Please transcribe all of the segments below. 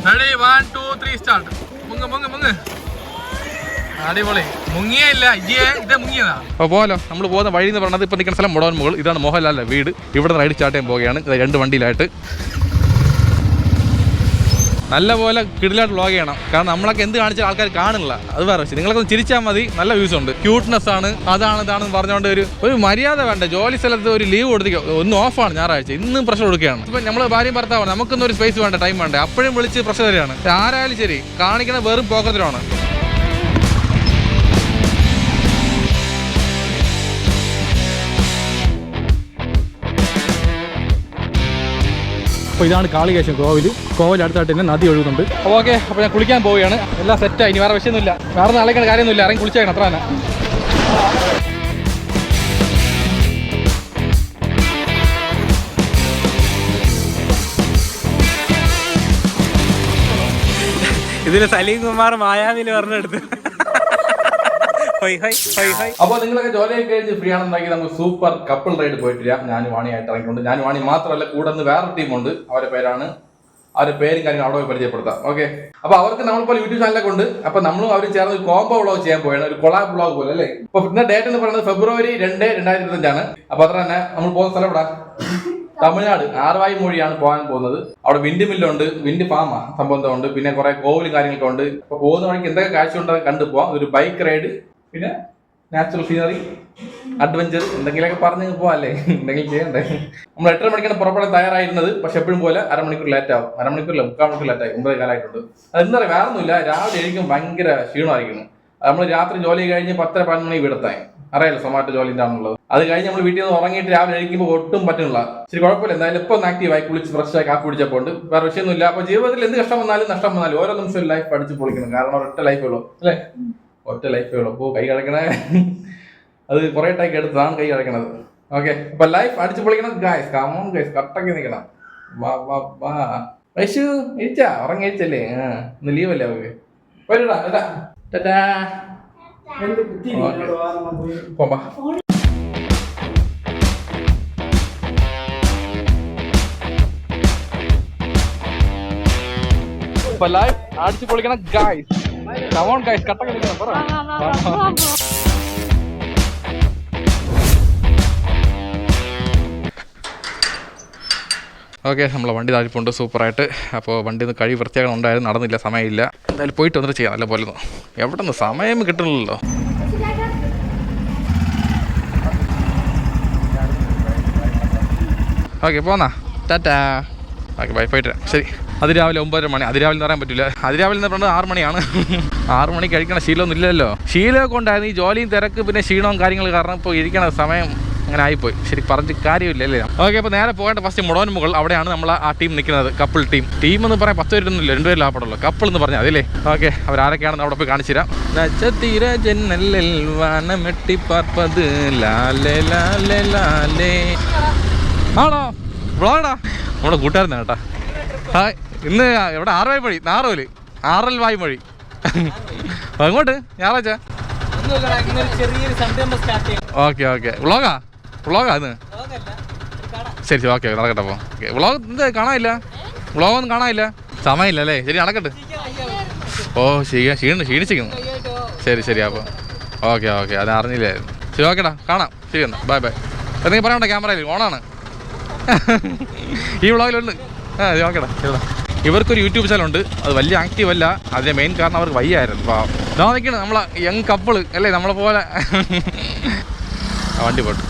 Ready 1 2 3 start. മുങ്ങ് അടിപൊളി. മുങ്ങിയേ ഇല്ല, ഇത് മുങ്ങിയതാ. അപ്പോൾ പോകാലോ. നമ്മൾ പോകുന്ന വഴി എന്ന് പറഞ്ഞത് ഇപ്പം നിൽക്കുന്ന സ്ഥലം മുടവൻമുകൾ. ഇതാണ് മോഹൻലാലിൻ്റെ വീട്. ഇവിടെ റൈഡ് സ്റ്റാർട്ട് ചെയ്യാൻ പോവുകയാണ്. 2 വണ്ടിയിലായിട്ട് നല്ലപോലെ കിടിലായിട്ട് വ്ളോഗ് ചെയ്യണം. കാരണം നമ്മളൊക്കെ എന്ത് കാണിച്ചാൽ ആൾക്കാർ കാണില്ല, അത് വേറെ പക്ഷേ. നിങ്ങളൊക്കെ ചിരിച്ചാൽ മതി. നല്ല വ്യൂസ് ഉണ്ട്. ക്യൂട്ട്നെസ് ആണ്, ഇതാണെന്ന് പറഞ്ഞുകൊണ്ട് ഒരു മര്യാദ വേണ്ട. ജോലി സ്ഥലത്ത് ഒരു ലീവ് കൊടുത്തിക്കോ. ഒന്ന് ഓഫാണ് ഞായറാഴ്ച, ഇന്നും പ്രഷർ കൊടുക്കുകയാണ്. ഇപ്പം നമ്മൾ ഭാര്യയും ഭർത്താവാണ്, നമുക്കൊന്നും ഒരു സ്പേസ് വേണ്ട, ടൈം വേണ്ട. അപ്പോഴും വിളിച്ച് പ്രഷർ തരികയാണ്. ആരായാലും ശരി, കാണിക്കണ വെറും പോക്കത്തിലാണ്. അപ്പോൾ ഇതാണ് കാളികേശം കോവിൽ. അടുത്തായിട്ട് തന്നെ നദി ഒഴുകുന്നുണ്ട്. ഓക്കെ, അപ്പോൾ ഞാൻ കുളിക്കാൻ പോവുകയാണ്. എല്ലാം സെറ്റായി. ഇനി വേറെ വിഷയമൊന്നുമില്ല, വേറെ നാളേക്കാണ് കാര്യമൊന്നുമില്ല. ഇറങ്ങി കുളിച്ചേക്കണം, അത്ര തന്നെ. ഇതിന് സലീം കുമാർ മായാവിന് പറഞ്ഞെടുത്ത്. അപ്പോൾ നിങ്ങളൊക്കെ ജോലിയൊക്കെ കഴിഞ്ഞ് ഫ്രീ ആണെന്നുണ്ടെങ്കിൽ നമുക്ക് സൂപ്പർ കപ്പിൾ റൈഡ് പോയിട്ടില്ല. ഞാൻ വാണിയായിട്ട് ഇറങ്ങിയിട്ടുണ്ട്. ഞാൻ വാണി മാത്രമല്ല, കൂടെ നിന്ന് വേറെ ടീമുണ്ട്. അവരുടെ പേരും കാര്യങ്ങളും അവിടെ പോയി പരിചയപ്പെടുത്താം. ഓക്കെ, അപ്പോൾ അവർക്ക് നമ്മളിപ്പോൾ യൂട്യൂബ് ചാനലൊക്കെ ഉണ്ട്. അപ്പോൾ നമ്മളും അവരും ചേർന്ന് ഒരു കോംബോ വ്ളോഗ് ചെയ്യാൻ പോയാണ്, ഒരു കൊളാബ് വ്ളോഗ് പോലെ അല്ലേ. അപ്പോൾ ഇന്ന ഡേറ്റ് എന്ന് പറയുന്നത് ഫെബ്രുവരി 2, 2025. അപ്പോൾ അത്ര തന്നെ നമ്മൾ പോകുന്ന സ്ഥലം ഇവിടെ തമിഴ്നാട് ആറുവായി മൊഴിയാണ് പോകാൻ പോകുന്നത്. അവിടെ വിൻഡ് മില്ലുണ്ട്, വിൻഡ് ഫാമാ സംബന്ധം ഉണ്ട്, പിന്നെ കുറെ കോവിലും കാര്യങ്ങളൊക്കെ ഉണ്ട്. അപ്പോൾ പോകുന്ന വഴിക്ക് എന്തൊക്കെ കാഴ്ച ഉണ്ടെന്ന് കണ്ടു പോവാം. ഒരു ബൈക്ക് റൈഡ്, പിന്നെ നാച്ചുറൽ സീനറി, അഡ്വഞ്ചർ, എന്തെങ്കിലുമൊക്കെ പറഞ്ഞു പോവാല്ലേ, എന്തെങ്കിലും ചെയ്യണ്ടേ. നമ്മൾ 8:30 മണിക്കാണ് പുറപ്പെടാൻ തയ്യാറായിരുന്നത്. പക്ഷെ എപ്പോഴും പോലെ അരമണിക്കൂർ ലേറ്റ് ആവും. അരമണിക്കൂറില്ല, 3/4 മണിക്കൂർ ലേറ്റ് ആയി. 9 കാലമായിട്ടുണ്ട്. അതെന്താ പറയുക, വേറെ ഒന്നുമില്ല. രാവിലെ എഴുതിക്കും ഭയങ്കര ക്ഷീണമായിരിക്കുന്നു. നമ്മൾ രാത്രി ജോലി കഴിഞ്ഞ് 10-11 മണി വീടെത്തായി. അറിയാലോ സൊമാറ്റോ ജോലിൻ്റെ ആണുള്ളത്. അത് കഴിഞ്ഞ് നമ്മൾ വീട്ടിൽ നിന്ന് ഉറങ്ങിയിട്ട് രാവിലെ എഴുതിക്കുമ്പോൾ ഒട്ടും പറ്റുന്നില്ല. ശരി, കുഴപ്പമില്ല. എന്തായാലും ഇപ്പൊ ഒന്ന് ആക്റ്റീവായി കുളിച്ച് ഫ്രഷായി കാപ്പി പിടിച്ചപ്പോൾ വേറെ വിഷയമൊന്നുമില്ല. അപ്പൊ ജീവിതത്തിൽ എന്ത് കഷ്ടം വന്നാലും നഷ്ടം വന്നാലും ഓരോ നിമിഷം ലൈഫ് പഠിച്ച് പൊളിക്കണം. കാരണം ഒരൊറ്റ ലൈഫേ ഉള്ളൂ അല്ലേ, ഒറ്റ ലൈഫേ ഉള്ളൂ. അപ്പോൾ കൈ കിടക്കണേ, അത് കുറെ ടൈക്ക് എടുത്തതാണ് കൈ കിടക്കണത്. ഓക്കെ, അപ്പൊ ലൈഫ് അടിച്ചു പൊളിക്കണം ഗായ്സ്. കമോൺ ഗായ്സ്, കട്ടൊക്കെ നിൽക്കണം. വാ വൈശു ഇരിച്ചാ, ഉറങ്ങി കഴിച്ചല്ലേ? ഇന്ന് ലീവല്ലേ അവർക്ക്? വരൂടാ ടാറ്റാ. പോവാ. ഇപ്പൊ ലൈഫ് അടിച്ചു പൊളിക്കണം ഗായ്സ്. കമോൺ ഗായ്സ്, കട്ടൊക്കെ നിൽക്കണം. പറ. ഓക്കെ, നമ്മളെ വണ്ടി താഴ്പ്പുണ്ട് സൂപ്പറായിട്ട്. അപ്പോൾ വണ്ടി ഒന്ന് കഴിവ് വൃത്തിയാക്കണം ഉണ്ടായിരുന്നു, നടന്നില്ല, സമയമില്ല. എന്തായാലും പോയിട്ട് വന്നിട്ട് ചെയ്യാം നല്ല പോലെ. എവിടെ നിന്ന് സമയം കിട്ടുന്നില്ലല്ലോ. ഓക്കെ, പോന്നാ, ടാറ്റാ. ഓക്കെ, ബൈ, പോയിട്ട് ശരി. അതിരാവിലെ 9:30 മണി. അതിരാവിലെ എന്ന് പറയാൻ പറ്റില്ല. അതിരാവിലെ എന്ന് പറഞ്ഞത് 6 മണിയാണ്. 6 മണി കഴിക്കണ ശീലമൊന്നും ഇല്ലല്ലോ. ശീലമൊക്കെ ഉണ്ടായിരുന്നു. ഈ ജോലിയും തിരക്ക് പിന്നെ ക്ഷീണവും കാര്യങ്ങൾ കാരണം ഇപ്പോൾ ഇരിക്കണ സമയം അങ്ങനെ ആയിപ്പോയി. ശരി, പറഞ്ഞ് കാര്യമില്ല അല്ലേ. ഓക്കെ, അപ്പോൾ നേരെ പോകേണ്ട ഫസ്റ്റ് മുടവൻമുകൾ. അവിടെയാണ് നമ്മൾ ആ ടീം നിൽക്കുന്നത്. Couple team. ടീം എന്ന് പറയാൻ 10 പേരൊന്നുമില്ല, 2 പേര് ലാഭപ്പെടുള്ളൂ. കപ്പിൾ എന്ന് പറഞ്ഞാൽ അതില്ലേ. ഓക്കെ, അവരാരൊക്കെയാണെന്ന് അവിടെ പോയി കാണിച്ചു തരാം. നക്ഷത്ര ജന്നലിൽ വാനമെട്ടി പാർപ്പത് ലാലേ ലാലേ ലാലേ. ആണോ വ്ളോഗാ? നമ്മുടെ കൂട്ടുകാരനാ കേട്ടാ. ഹായ്. ഇന്ന് ഇവിടെ 6 വായ്മൊഴി, നാറോല് 6 വായ്മൊഴി. അങ്ങോട്ട് ഞായറാഴ്ച. ഓക്കെ ഓക്കെ, വ്ളോഗാ ഇന്ന്? ശരി, ഓക്കെ നടക്കട്ടെ. അപ്പോൾ ഓക്കെ, വ്ളോഗ് എന്ത് കാണാനില്ല? വ്ളോഗൊന്നും കാണാനില്ല, സമയമില്ല അല്ലേ. ശരി, നടക്കട്ടെ. ഓ ക്ഷീണിച്ചിരിക്കുന്നു. ശരി, അപ്പോൾ ഓക്കെ അത് അറിഞ്ഞില്ലായിരുന്നു. ശരി, ഓക്കേടാ, കാണാം. ശരി, എന്നാ ബൈ. എന്തെങ്കിലും പറയണ്ട, ക്യാമറയിൽ ഓണാണ്. ഈ വ്ളോഗിലുണ്ട്. ഓക്കേടാ, ശരിടാ. ഇവർക്കൊരു യൂട്യൂബ് ചാനലുണ്ട്. അത് വലിയ ആക്റ്റീവ് അല്ല. അതിൻ്റെ മെയിൻ കാരണം അവർക്ക് വയ്യായിരുന്നു. അപ്പോൾ ഇതാ നിൽക്കണം നമ്മളെ യങ് കപ്പിള് അല്ലേ, നമ്മളെ പോലെ. വണ്ടി പോട്ടു.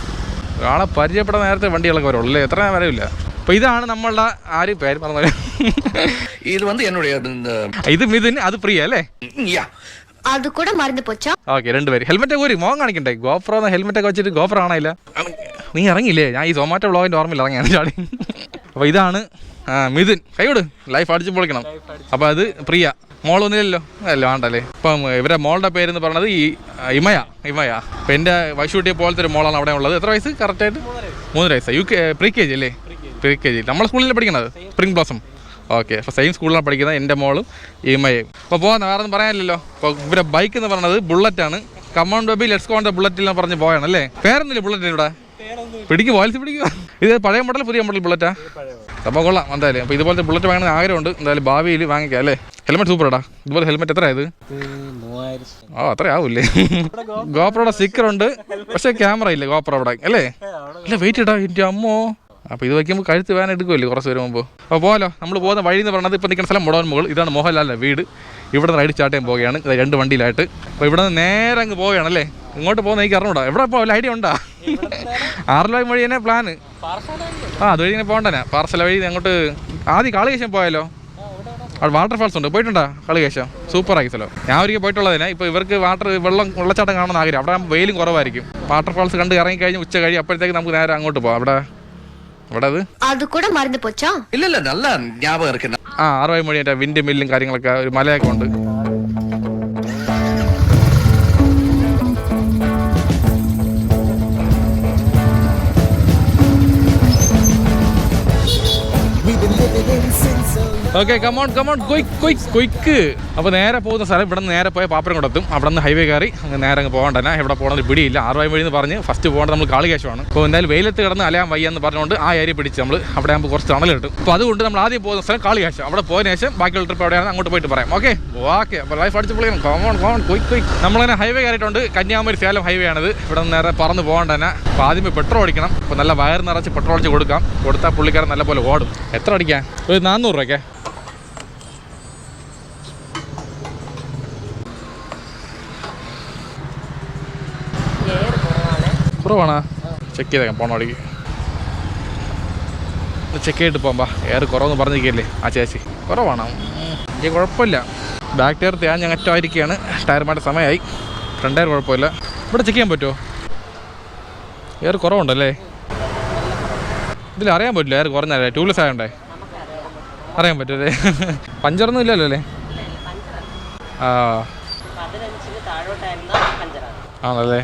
ഒരാളെ പരിചയപ്പെടാൻ നേരത്തെ വണ്ടികളൊക്കെ വരുള്ളൂ അല്ലേ, എത്ര വരവില്ല. അപ്പോൾ ഇതാണ് നമ്മളുടെ ആര് പേര് പറഞ്ഞ ഇത് വന്ന് എന്നോട് ഇത് മിഥുൻ, അത് പ്രിയ അല്ലേ. അത് കൂടെ മറന്നു പോച്ചോ. ഓക്കെ, 2 പേര്. ഹെൽമെറ്റ് ഒക്കെ മോൻ കാണിക്കണ്ടേ? ഗോപ്രോ ഹെൽമെറ്റ് ഒക്കെ വെച്ചിട്ട് ഗോപ്രോ ആണല്ല. നീ ഇറങ്ങിയില്ലേ? ഞാൻ ഈ സൊമാറ്റോ വ്ളോഗിൻ്റെ ഓർമ്മയിൽ ഇറങ്ങിയാണ് ചാടി. അപ്പോൾ ഇതാണ് മിഥുൻ. കൈവിട്, ലൈഫ് അടിച്ചു പൊളിക്കണം. അപ്പോൾ അത് പ്രിയ. മോളൊന്നുമില്ലല്ലോ അല്ലേ, വേണ്ടല്ലേ. ഇപ്പം ഇവരുടെ മോളുടെ പേരെന്ന് പറയുന്നത് ഈ ഇമയ. ഇപ്പം എൻ്റെ വൈശൂട്ടിയെ പോലത്തെ ഒരു മോളാണ് അവിടെ ഉള്ളത്. എത്ര വയസ്സ് കറക്റ്റായിട്ട്? 3 വയസ്സ്. പ്രീ കെ ജി അല്ലേ? Pre K G. നമ്മളെ സ്കൂളിൽ പഠിക്കണത് സ്പ്രിംഗ് ബ്ലോസം. ഓക്കെ, അപ്പോൾ സെയിം സ്കൂളിലാണ് പഠിക്കുന്നത് എൻ്റെ മോളും ഇമയും. അപ്പോൾ പോകുന്ന വേറെ ഒന്നും പറയാനില്ലല്ലോ. അപ്പോൾ ഇവരുടെ ബൈക്ക് എന്ന് പറയുന്നത് ബുള്ളറ്റാണ്. Come on baby let's go on the ബുള്ളറ്റിൽ പറഞ്ഞ് പോയാണ് അല്ലേ. പേരൊന്നുമില്ല ബുള്ളറ്റിന് ഇവിടെ? പിടിക്കും പോലീസ് പിടിക്കുക. ഇത് പഴയ മോഡൽ പുതിയ മോഡൽ ബുള്ളറ്റാ? സംഭവം കൊള്ളാം എന്തായാലും. അപ്പോൾ ഇതുപോലത്തെ ബുള്ളറ്റ് വാങ്ങുന്ന ആഗ്രഹമുണ്ട്. എന്തായാലും ഭാവിയിൽ വാങ്ങിക്കാം അല്ലേ? ഹെൽമെറ്റ് സൂപ്പറാടാ. ഇതുപോലെ ഹെൽമെറ്റ് എത്ര ആയത്? അത്ര ആവൂല്ലേ? ഗോപ്രോയുടെ സ്റ്റിക്കർ ഉണ്ട്, പക്ഷേ ക്യാമറ ഇല്ല ഗോപ്രോ അവിടെ അല്ലേ? അല്ല വെയിറ്റ് ഇടാ എൻ്റെ അമ്മോ. അപ്പോൾ ഇത് വയ്ക്കുമ്പോൾ കഴുത്ത് വേന എടുക്കുമല്ലേ കുറച്ച് വരും മുമ്പ്. അപ്പോൾ പോകാലോ. നമ്മൾ പോകുന്ന വഴി എന്ന് പറയുന്നത് ഇപ്പോൾ നിൽക്കുന്ന സ്ഥലം മുടവൻ മുകൾ. ഇതാണ് മോഹൻലാലിൻ്റെ വീട്. ഇവിടെ നിന്ന് റൈഡ് സ്റ്റാർട്ട് ചെയ്യാൻ പോവുകയാണ് 2 വണ്ടിയിലായിട്ട്. അപ്പോൾ ഇവിടെ നിന്ന് നേരെ അങ്ങ് പോവുകയാണല്ലേ? ഇങ്ങോട്ട് പോകുന്ന എനിക്ക് അറിഞ്ഞൂടാ. എവിടെ ഇപ്പോൾ വല്ല ഐഡിയ ഉണ്ടാ? 6 രൂപ വഴി തന്നെ പ്ലാന്. അതുവഴി ഇങ്ങനെ പോകണ്ടേ? പാർസല വഴി അങ്ങോട്ട് ആദ്യം കാളികേശം പോയാലോ? അവിടെ വാട്ടർഫാൾസ് ഉണ്ട്. പോയിട്ടുണ്ടോ കാളികേശം? സൂപ്പറായി സ്ഥലം. ഞാൻ ഒരിക്കൽ പോയിട്ടുള്ളതിനെ. ഇപ്പോൾ ഇവർക്ക് വെള്ളച്ചാട്ടം കാണുന്ന ആഗ്രഹം. അവിടെ വെയിലും കുറവായിരിക്കും. വാട്ടർഫാൾസ് കണ്ട് ഇറങ്ങി കഴിഞ്ഞ് ഉച്ച കഴിയും. അപ്പോഴത്തേക്ക് നമുക്ക് നേരെ അങ്ങോട്ട് പോകാം. അവിടെ അത് കൂടെ മറന്നു പോച്ചാ? ഇല്ലല്ല നല്ല ஞாபகம் இருக்கு. 6 രൂപ വഴി എൻ്റെ വിൻഡ് മില്ലും കാര്യങ്ങളൊക്കെ ഒരു മലയൊക്കെ ഉണ്ട്. Okay come on quick. അപ്പോൾ നേരെ പോകുന്ന സ്ഥലം ഇവിടെ നിന്ന് നേരെ പോയ പാപ്പരംകുടത്തും. അവിടെ നിന്ന് ഹൈവേ കയറി നേരെ അങ്ങ് പോകണ്ട. ഇവിടെ പോകണമെന്ന് പിടിയില്ല. 6 രൂപ വഴി എന്ന് പറഞ്ഞ് ഫസ്റ്റ് പോകേണ്ടത് നമ്മൾ കാളികേശമാണ്. അപ്പോൾ എന്തായാലും വെയിലത്ത് കിടന്ന് അലയാൻ വയ്യ എന്ന് പറഞ്ഞുകൊണ്ട് ആ ഏരിയ പിടിച്ച് നമ്മൾ അവിടെ ആകുമ്പോൾ കുറച്ച് തണൽ കിട്ടും. അപ്പോൾ അതുകൊണ്ട് നമ്മൾ ആദ്യം പോകുന്ന സ്ഥലം കാളികേശം. അവിടെ പോയതിനു ശേഷം ബാക്കിയുള്ള ട്രിപ്പ് എവിടെയാണ് അങ്ങോട്ട് പോയിട്ട് പറയാം. ഓക്കെ. അപ്പോൾ ലൈഫ് അടിച്ച് പൊളിക്കണം. കോമോൺ ക്വിക്ക്. നമ്മളിങ്ങനെ ഹൈവേ കയറിയിട്ടുണ്ട്. കന്യാകുമാരി സേലം ഹൈവേ ആണിത്. ഇവിടെ നിന്ന് നേരെ പറന്ന് പോകേണ്ട തന്നെ. അപ്പോൾ ആദ്യമേ പെട്രോൾ അടിക്കണം. അപ്പോൾ നല്ല വയർ നിറച്ച് പെട്രോൾ അടിച്ച് കൊടുത്താൽ പുള്ളിക്കാരൻ നല്ല പോലെ ഓടും. എത്ര അടിക്കാൻ? ഒരു 400 രൂപയ്ക്ക്. കുറവാണോ? ചെക്ക് ചെയ്തേക്കാം. പോണ വഴിക്ക് ചെക്ക് ചെയ്തിട്ട് പോകാം. എയർ കുറവെന്ന് പറഞ്ഞിരിക്കല്ലേ ആ ചേച്ചി? കുറവാണോ? എനിക്ക് കുഴപ്പമില്ല. ബാക്ക് ടയർ ഞാൻ അറ്റമായിരിക്കുകയാണ്. ടയർ മാറ്റ സമയമായി. ഫ്രണ്ട് ടയർ കുഴപ്പമില്ല. ഇവിടെ ചെക്ക് ചെയ്യാൻ പറ്റുമോ? എയർ കുറവുണ്ടല്ലേ? ഇതിൽ അറിയാൻ പറ്റില്ല എയർ കുറഞ്ഞല്ലേ? ട്യൂബ്ലെസ് ആയതുകൊണ്ടേ അറിയാൻ പറ്റുമല്ലേ? പഞ്ചറൊന്നും ഇല്ലല്ലോ അല്ലേ? ആണല്ലേ?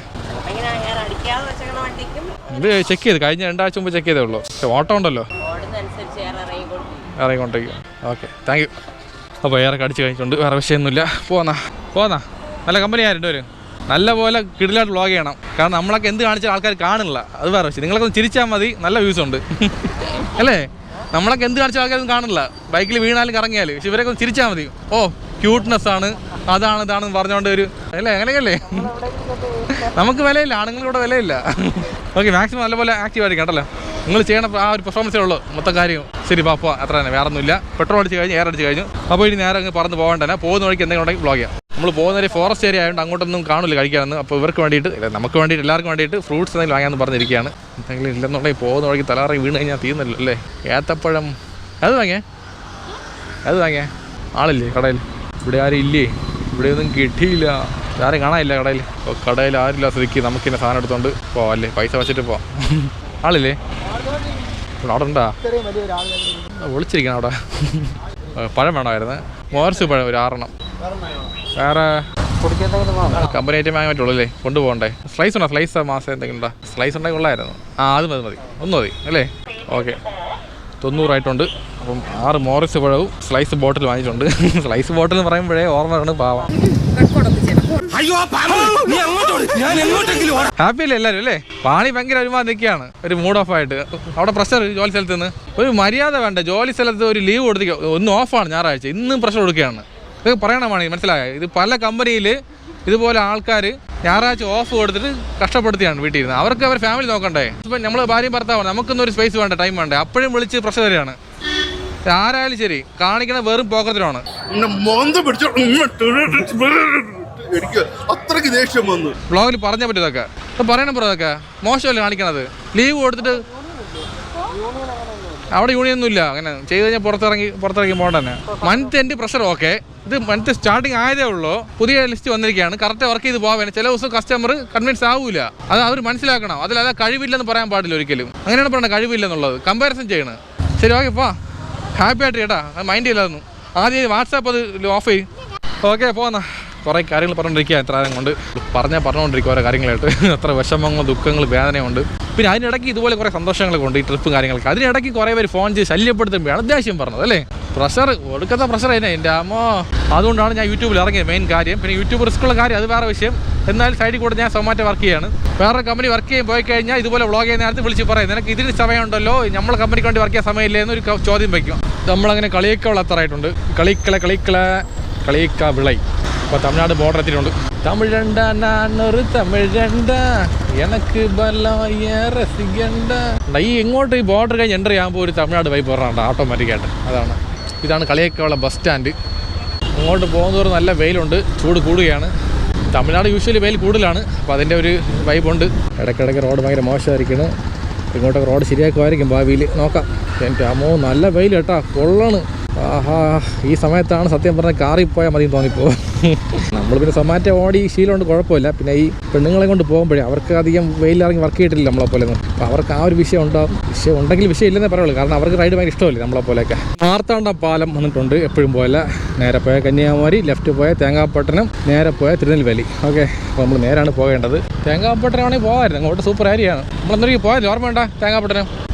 ഇത് ചെക്ക് ചെയ്ത് കഴിഞ്ഞ 2 ആഴ്ച മുമ്പ് ചെക്ക് ചെയ്തേ ഉള്ളൂ. പക്ഷെ ഓട്ടം ഉണ്ടല്ലോ ഇറങ്ങിക്കൊണ്ടിരിക്കും. Okay thank you. അപ്പോൾ എയറൊക്കെ അടിച്ച് കഴിഞ്ഞിട്ടുണ്ട്. വേറെ വിഷയമൊന്നുമില്ല. പോന്നാ നല്ല കമ്പനി ആയിരുന്നു. ഒരു നല്ല പോലെ കിടിലായിട്ട് വ്ളോഗ് ചെയ്യണം. കാരണം നമ്മളൊക്കെ എന്ത് കാണിച്ചാൽ ആൾക്കാർ കാണില്ല. അത് വേറെ വിഷയം. നിങ്ങളൊക്കെ ഒന്ന് ചിരിച്ചാൽ മതി. നല്ല വ്യൂസ് ഉണ്ട് അല്ലേ? നമ്മളൊക്കെ എന്ത് കാണിച്ചാൽ ആൾക്കാരൊന്നും കാണില്ല. ബൈക്കിൽ വീണാലും കറങ്ങിയാൽ. പക്ഷെ ഇവരൊക്കെ ഒന്ന് ചിരിച്ചാൽ മതി. ഓ ക്യൂട്ട്നെസ് ആണ്, ഇതാണെന്ന് പറഞ്ഞുകൊണ്ട് ഒരു അല്ലേ? അങ്ങനെയല്ലേ? നമുക്ക് വിലയില്ല. ആണുങ്ങളിവിടെ വിലയില്ല. ഓക്കെ മാക്സിമം നല്ലപോലെ ആക്റ്റീവ് ആയിരിക്കും കേട്ടല്ലോ. നിങ്ങൾ ചെയ്യണ ആ ഒരു പെർഫോമൻസേ ഉള്ളൂ മൊത്തം കാര്യം. ശരി പാപ്പോ അത്ര തന്നെ, വേറെ ഒന്നുമില്ല. പെട്രോൾ അടിച്ച് കഴിഞ്ഞ് എയർ അടിച്ച് കഴിഞ്ഞു. അപ്പോൾ ഇനി നേരെ അങ്ങ് പറന്ന് പോകേണ്ട തന്നെ. പോകുന്ന വഴിക്ക് എന്തെങ്കിലും ഉണ്ടെങ്കിൽ ബ്ലോഗ് ചെയ്യാം. നമ്മൾ പോകുന്ന ഒരു ഫോറസ്റ്റ് ഏരിയ ആയതുകൊണ്ട് അങ്ങോട്ടൊന്നും കാണില്ല കഴിക്കാമെന്ന്. അപ്പോൾ ഇവർക്ക് വേണ്ടിയിട്ട് നമുക്ക് വേണ്ടിയിട്ട് എല്ലാവർക്കും വേണ്ടിയിട്ട് ഫ്രൂട്ട്സ് എന്തെങ്കിലും വാങ്ങാമെന്ന് പറഞ്ഞിരിക്കുകയാണ്. എന്തെങ്കിലും ഇല്ലെന്നുണ്ടെങ്കിൽ പോകുന്ന വഴിക്ക് തലാറി വീണ് കഴിഞ്ഞാൽ തീർന്നല്ലോ അല്ലേ? ഏത്തപ്പഴം അത് വാങ്ങിയേ ആളില്ലേ കടയിൽ? ഇവിടെ ആരും ഇല്ലേ? ഇവിടെയൊന്നും കിട്ടിയില്ല. ആരും കാണാനില്ല കടയിൽ. അപ്പോൾ കടയിൽ ആരില്ല സ്ഥിതിക്ക് നമുക്കിന്നെ സാധനം എടുത്തുകൊണ്ട് പോവാല്ലേ? പൈസ വെച്ചിട്ട് പോവാം. ആളില്ലേ അവിടെ? ഉണ്ടാ വിളിച്ചിരിക്കണം അവിടെ. പഴം വേണമായിരുന്നു. മോർസ് പഴം ഒരു 6 എണ്ണം. വേറെ കമ്പനി ഐറ്റം വാങ്ങാൻ പറ്റുള്ളൂ അല്ലേ? കൊണ്ടുപോകണ്ടേ? സ്ലൈസ് ഉണ്ടോ? സ്ലൈസ് മാസം എന്തെങ്കിലും ഉണ്ടോ? സ്ലൈസ് ഉണ്ടെങ്കിൽ ഉള്ളായിരുന്നു. അത് മതി. ഒന്ന് മതി അല്ലേ? ഓക്കെ 90 ആയിട്ടുണ്ട്. അപ്പം 6 മോറിസ് പഴവും സ്ലൈസ് ബോട്ടിൽ വാങ്ങിയിട്ടുണ്ട്. സ്ലൈസ് ബോട്ടിൽ എന്ന് പറയുമ്പോഴേ ഓർമ്മയാണ് പാവം. ഹാപ്പി അല്ലേ എല്ലാവരും അല്ലേ? പാണി ഭയങ്കര ഒരുമാതിരി നിൽക്കുകയാണ്. ഒരു മൂഡ് ഓഫ് ആയിട്ട്. അവിടെ പ്രഷർ ജോലി സ്ഥലത്ത് നിന്ന് ഒരു മര്യാദ വേണ്ട. ജോലി സ്ഥലത്ത് ഒരു ലീവ് കൊടുത്തിരിക്കുക. ഒന്ന് ഓഫാണ് ഞായറാഴ്ച. ഇന്നും പ്രഷർ കൊടുക്കുകയാണ്. ഇതൊക്കെ പറയണം പാണി, മനസ്സിലായോ? ഇത് പല കമ്പനിയിൽ ഇതുപോലെ ആൾക്കാർ ഞായറാഴ്ച ഓഫ് കൊടുത്തിട്ട് കഷ്ടപ്പെടുത്തിയാണ് വീട്ടിൽ ഇരുന്ന്. അവർക്ക് അവർ ഫാമിലി നോക്കണ്ടേ? ഇപ്പം നമ്മൾ ഭാര്യയും ഭർത്താവാണ്. നമുക്കൊന്നും ഒരു സ്പേസ് വേണ്ട, ടൈം വേണ്ടേ? അപ്പോഴും വിളിച്ച് പ്രഷർ തരികയാണ്. ആരായാലും ശരി കാണിക്കണ വെറും പോക്കത്തിലാണ്. എനിക്ക് അത്രയ്ക്ക് ദേഷ്യം വന്നു. ബ്ലോഗിൽ പറഞ്ഞാൽ പറ്റും ഇതൊക്കെ. പറയണം ബ്രോ, ഇതൊക്കെ മോശമല്ലേ കാണിക്കണത്? ലീവ് കൊടുത്തിട്ട് അവിടെ യൂണിയൊന്നും ഇല്ല. അങ്ങനെ ചെയ്ത് കഴിഞ്ഞാൽ പുറത്തിറങ്ങി പോകണ്ട തന്നെ. മന്ത് എൻ്റെ പ്രഷർ ഓക്കെ. ഇത് മന്ത് സ്റ്റാർട്ടിങ് ആയതേ ഉള്ളൂ. പുതിയ ലിസ്റ്റ് വന്നിരിക്കുകയാണ്. കറക്റ്റ് വർക്ക് ചെയ്ത് പോകാൻ ചില ദിവസം കസ്റ്റമർ കൺവിൻസ് ആവൂല. അത് അവർ മനസ്സിലാക്കണം. അതിലല്ല കഴിവില്ലെന്ന് പറയാൻ പാടില്ല ഒരിക്കലും. അങ്ങനെയാണ് പറയണത് കഴിവില്ലെന്നുള്ളത്. കമ്പാരിസൺ ചെയ്യണം. ശരി ഓക്കെ പോ. ഹാപ്പി ആയിട്ട് ചേട്ടാ. അത് മൈൻഡ് ചെയ്യില്ലായിരുന്നു. ആദ്യം വാട്സാപ്പ് അത് ഓഫ് ചെയ്യും. ഓക്കെ പോന്നാ. കുറേ കാര്യങ്ങൾ പറഞ്ഞുകൊണ്ടിരിക്കുക. എത്ര നേരം കൊണ്ട് പറഞ്ഞുകൊണ്ടിരിക്കുക ഓരോ കാര്യങ്ങളായിട്ട്. അത്ര വിഷമങ്ങൾ, ദുഃഖങ്ങൾ, വേദനയുണ്ട്. പിന്നെ അതിനിടയ്ക്ക് ഇതുപോലെ കുറേ സന്തോഷങ്ങളൊക്കെ ഉണ്ട് ഈ ട്രിപ്പ് കാര്യങ്ങളൊക്കെ. അതിനിടയ്ക്ക് കുറേ പേര് ഫോൺ ചെയ്ത് ശല്യപ്പെടുത്തുമ്പോഴാണ് ദേഷ്യം പറഞ്ഞത് അല്ലേ. പ്രഷർ ഒടുക്കത്തെ പ്രഷർ തന്നെ എൻ്റെ അമ്മോ. അതുകൊണ്ടാണ് ഞാൻ യൂട്യൂബിൽ ഇറങ്ങിയത് മെയിൻ കാര്യം. പിന്നെ യൂട്യൂബ് റിസ്ക്കുള്ള കാര്യം അത് വേറെ വിഷയം. എന്നാൽ സൈഡിൽ കൂടെ ഞാൻ സൊമാറ്റോ വർക്ക് ചെയ്യാണ്. വേറെ കമ്പനി വർക്ക് ചെയ്യാൻ പോയി കഴിഞ്ഞാൽ ഇതുപോലെ വ്ളോഗ് ചെയ്യുന്ന നേരത്തെ വിളിച്ച് പറയും നിനക്ക് ഇതിന് സമയമുണ്ടല്ലോ, നമ്മളെ കമ്പനിക്ക് വേണ്ടി വർക്ക് ചെയ്യാൻ സമയമില്ലേ എന്നൊരു ചോദ്യം വയ്ക്കും. നമ്മളങ്ങനെ കളിയൊക്കെ വളർത്താറായിട്ടുണ്ട്. കളിക്ക വിളൈ. ഇപ്പോൾ തമിഴ്നാട് ബോർഡർ എത്തിയിട്ടുണ്ട്. തമിഴണ്ട നാനൊരു തമിഴണ്ട എനക്ക് രസിക്കണ്ട. ഈ ഇങ്ങോട്ട് ഈ ബോർഡർ കഴിഞ്ഞ് എൻ്റർ ചെയ്യുമ്പോൾ ഒരു തമിഴ്നാട് വൈബ് പറഞ്ഞാണ്ട് ഓട്ടോമാറ്റിക്കായിട്ട്. ഇതാണ് കളിയൊക്കെയുള്ള ബസ് സ്റ്റാൻഡ്. അങ്ങോട്ട് പോകുന്നവർ നല്ല വെയിലുണ്ട്, ചൂട് കൂടുകയാണ്. തമിഴ്നാട് യൂഷ്വലി വെയിൽ കൂടുതലാണ്, അപ്പോൾ അതിൻ്റെ ഒരു വൈബുണ്ട്. ഇടയ്ക്കിടയ്ക്ക് റോഡ് ഭയങ്കര മോശമായിരിക്കുന്നു. ഇങ്ങോട്ടൊക്കെ റോഡ് ശരിയാക്കുമായിരിക്കും ഭാവിയിൽ, നോക്കാം. എൻ്റെ അമ്മോ നല്ല വെയിൽ കേട്ടാ, കൊള്ളണ്. ആഹാ, ഈ സമയത്താണ് സത്യം പറഞ്ഞാൽ കാറിൽ പോയാൽ മതി തോന്നിപ്പോവും. നമ്മൾ പിന്നെ സൊമാറ്റോ ഓടി ശീലമുണ്ട്, കുഴപ്പമില്ല. പിന്നെ ഈ പെണ്ണുങ്ങളെ കൊണ്ട് പോകുമ്പോഴേ അവർക്ക് അധികം വെയിലിറങ്ങി വർക്ക് ചെയ്തിട്ടില്ല നമ്മളെപ്പോലെയൊന്നും. അപ്പോൾ അവർക്ക് ആ ഒരു വിഷയം ഉണ്ടാവും. വിഷയം ഉണ്ടെങ്കിൽ വിഷയം ഇല്ലെന്നേ പറയുള്ളൂ, കാരണം അവർക്ക് റൈഡ് ഭയങ്കര ഇഷ്ടമല്ലേ നമ്മളെപ്പോലെയൊക്കെ. മാർത്താണ്ഡം പാലം വന്നിട്ടുണ്ട്. എപ്പോഴും പോലെ നേരെ പോയ കന്യാകുമാരി, ലെഫ്റ്റ് പോയ തേങ്ങാപ്പട്ടണം, നേരെ പോയ തിരുനെൽവേലി. ഓക്കെ, അപ്പോൾ നമ്മൾ നേരാണ് പോകേണ്ടത്. തേങ്ങാപ്പട്ടണമാണെങ്കിൽ പോകാമായിരുന്നു, അങ്ങോട്ട് സൂപ്പർ ഏരിയയാണ്. നമ്മളെന്തൊരു പോയല്ലോ, ഓർമ്മ വേണ്ട തേങ്ങാപ്പട്ടണം